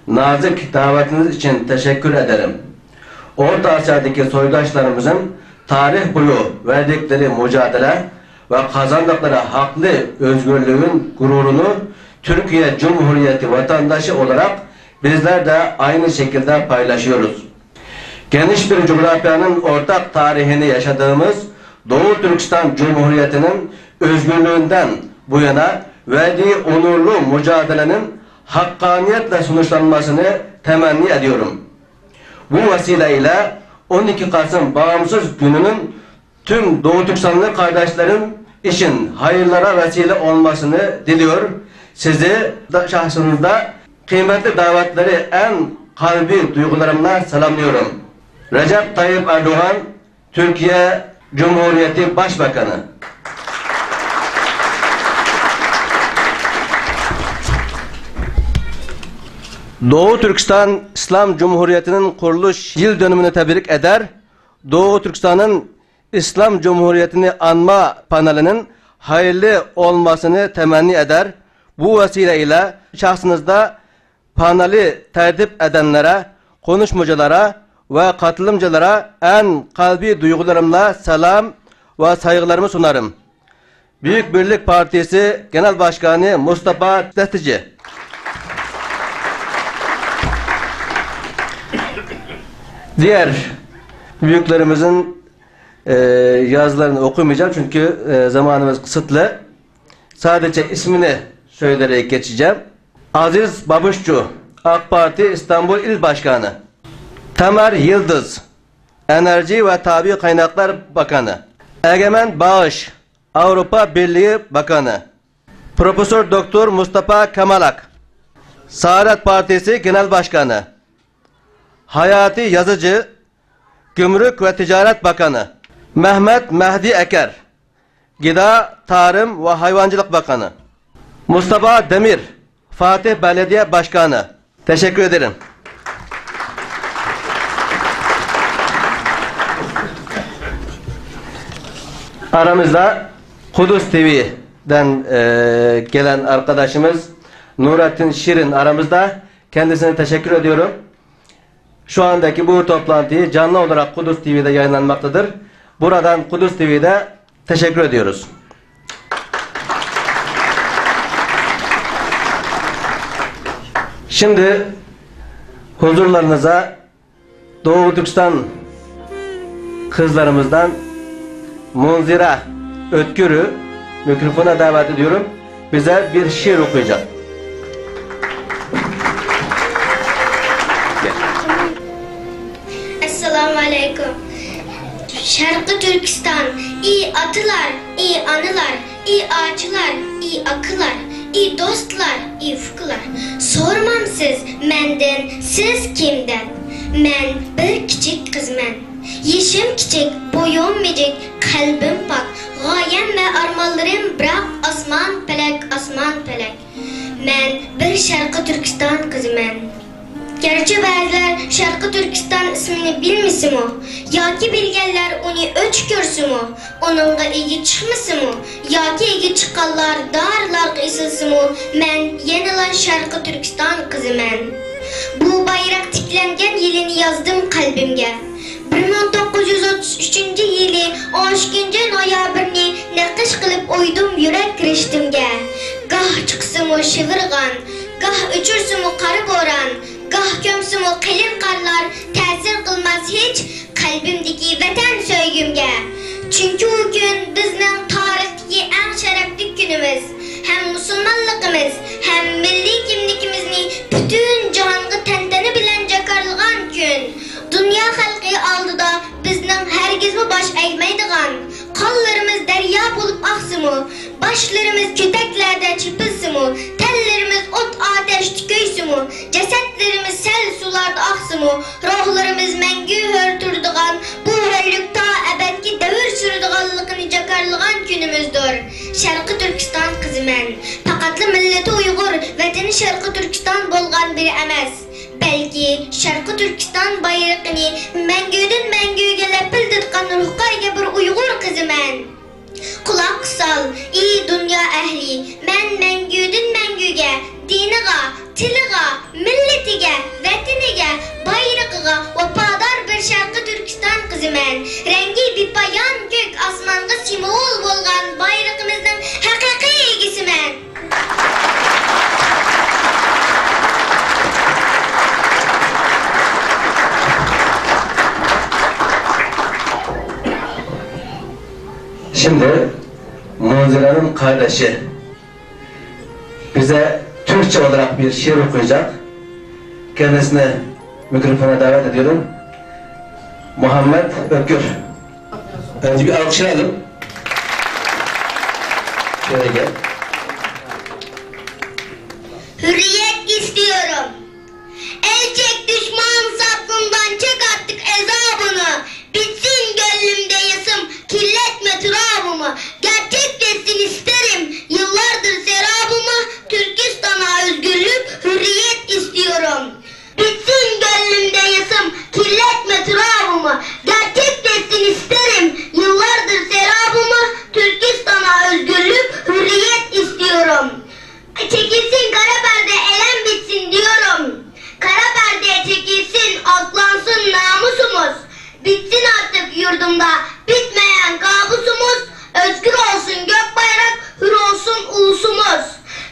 Nazik davetiniz için teşekkür ederim. Orta Asya'daki soydaşlarımızın tarih boyu verdikleri mücadele ve kazandıkları haklı özgürlüğün gururunu Türkiye Cumhuriyeti vatandaşı olarak bizler de aynı şekilde paylaşıyoruz. Geniş bir coğrafyanın ortak tarihini yaşadığımız Doğu Türkistan Cumhuriyeti'nin özgürlüğünden bu yana verdiği onurlu mücadelenin hakkaniyetle sonuçlanmasını temenni ediyorum. Bu vesileyle 12 Kasım Bağımsız Günü'nün tüm Doğu Türkistanlı kardeşlerim için hayırlara vesile olmasını diliyor. Sizi şahsınızda kıymetli davetleri en kalbi duygularımla selamlıyorum. Recep Tayyip Erdoğan, Türkiye Cumhuriyeti Başbakanı. Doğu Türkistan İslam Cumhuriyeti'nin kuruluş yıl dönümünü tebrik eder. Doğu Türkistan'ın İslam Cumhuriyeti'ni anma panelinin hayırlı olmasını temenni eder. Bu vesileyle şahsınızda paneli tertip edenlere, konuşmacılara ve katılımcılara en kalbi duygularımla selam ve saygılarımı sunarım. Büyük Birlik Partisi Genel Başkanı Mustafa Destici. Diğer büyüklerimizin yazılarını okumayacağım çünkü zamanımız kısıtlı. Sadece ismini söyleyerek geçeceğim. Aziz Babuşçu, AK Parti İstanbul İl Başkanı. Tamer Yıldız, Enerji ve Tabi Kaynaklar Bakanı. Egemen Bağış, Avrupa Birliği Bakanı. Profesör Doktor Mustafa Kemalak, Saadet Partisi Genel Başkanı. Hayati Yazıcı, Gümrük ve Ticaret Bakanı. Mehmet Mehdi Eker, Gıda, Tarım ve Hayvancılık Bakanı. Mustafa Demir, Fatih Belediye Başkanı. Teşekkür ederim. Aramızda Kudüs TV'den gelen arkadaşımız Nurettin Şirin aramızda. Kendisine teşekkür ediyorum. Şu andaki bu toplantıyı canlı olarak Kudüs TV'de yayınlanmaktadır. Buradan Kudüs TV'de teşekkür ediyoruz. Şimdi huzurlarınıza Doğu Türkistan kızlarımızdan Munzira Ötkür'ü mikrofona davet ediyorum. Bize bir şiir okuyacak. Esselamu Aleyküm. Şarkı Türkistan, iyi atılar, iyi anılar, iyi ağaçlar, iyi akılar, iyi dostlar, iyi fıkılar. Sormam siz menden, siz kimden? Men bir küçük kızmen. Yaşım küçük, boyum micik, kalbim pak. Gayem ve armallarım bırak asman pelek, asman pelek. Men bir şarkı Türkistan kızmen. Gerçi bazılar Şarkı Türkistan ismini bilmisi mi? Yaki bilgenler onu öç görsü mü? Onunla ilgi çıkması mı? Yaki ilgi çıkanlar darlar kıyısısı mı? Men yenilen Şarkı Türkistan kızı men. Bu bayrak tiklengen yılını yazdım kalbimge. 1933 yılı 12 noyabrni nakış kılıp oydum yürek kiriştimge. Gah çıksımı şıvırgan, gah uçursumı karı boran, gah kömsümü kılın karlar tesir kılmaz hiç kalbimdeki vatan söygümge. Çünkü o gün bizden tarihteki en şerefli günümüz. Hem Müslümanlığımız hem milli kimlikimizni bütün cihanga tentene bilen jakarlıgan gün. Dünya halkı aldıda bizden herkes mi baş eğmeydigan. Kollarımız derya bulup aksı mı? Başlarımız küteklerde çıpısı mı? Tellerimiz ot ateş tüköysü mü? Cesetlerimiz sel sularda aksı mı? Ruhlarımız mengü hörtürdügan. Bu hörlük ta ebedki devir sürdüganlıkını jakarlıgan günümüzdür. Şarkı Türkistan kızı men. Fakatlı milleti Uygur, vatani Şarkı Türkistan bolgan biri emas. Belki Şarkı Türkistan bayrağını mengüden mengüge lepil tutkan ruhkayga bir Uygur kızı men. Kulak sal, iyi dünya ehli, men mengüden mengüge, diniga, tiliga, milletige, vataniga, bayrağıga vefadar bir Şarkı Türkistan kızı men. Rengi bir payan gök asmanga simol bolgan bayrağımızın hakiki ilgisi men. Şimdi Munzira'nın kardeşi bize Türkçe olarak bir şiir okuyacak. Kendisine mikrofona davet ediyorum. Muhammed Ökür. Önce bir alkışlayalım. Şöyle gel. Hürriyet istiyorum. El çek düşman saplından, çek artık ezabını. Bitsin gönlümde yasım, kirletme turabımı. Gerçek desin isterim, yıllardır serabımı. Türkistan'a özgürlük, hürriyet istiyorum. Bitsin gönlümde yasım, kirletme turabımı. Gerçek desin isterim, yıllardır serabımı. Türkistan'a özgürlük, hürriyet istiyorum. Çekilsin kara perde, elem bitsin diyorum. Kara perde çekilsin, atlansın namusumuz. Bitsin artık yurdumda bitmeyen kabusumuz. Özgür olsun gök bayrak, hür olsun ulusumuz.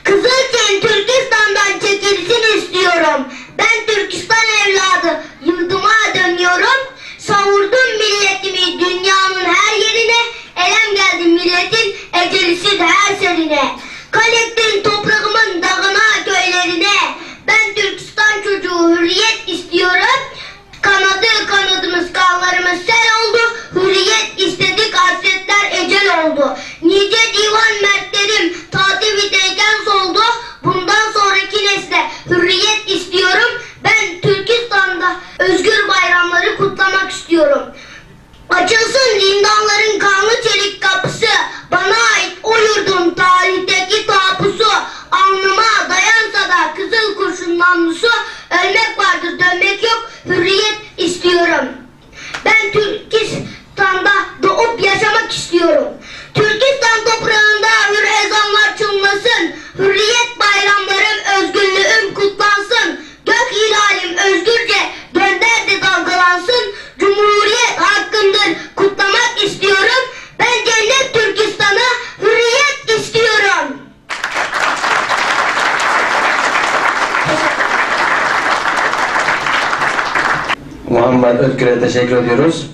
Kızılçin Türkistan'dan çekilsin istiyorum. Ben Türkistan evladı yurduma dönüyorum. Savurdum milletimi dünyanın her yerine. Elem geldi milletin ecelisi her serine. Kalektin toprağımın dağına köylerine. Ben Türkistan çocuğu hürriyet istiyorum. Kanadımız kanlarımız sel oldu. Hürriyet istedik hasretler ecel oldu. Nice divan mertlerim tatifideyken soldu. Bundan sonraki nesle hürriyet istiyorum. Ben Türkistan'da özgür bayramları kutlamak istiyorum. Açılsın zindanların kanlı çelik kapısı. Bana ait o yurdun tarihteki tapusu. Alnıma dayansa da kızıl kurşun namlusu. Ölmek vardır dönmek yok, hürriyet istiyorum. Ben Türkistan'da doğup yaşamak istiyorum. Türkistan toprağında hür ezanlar çınlasın. Hürriyet bayramlarım, özgürlüğüm kutlansın. Gök hilalim özgürce gönder de dalgalansın. Cumhuriyet hakkındır, kutlamak istiyorum. Ben cennet Türkistan'a hürriyet istiyorum. Muhammed Ökür'e teşekkür ediyoruz.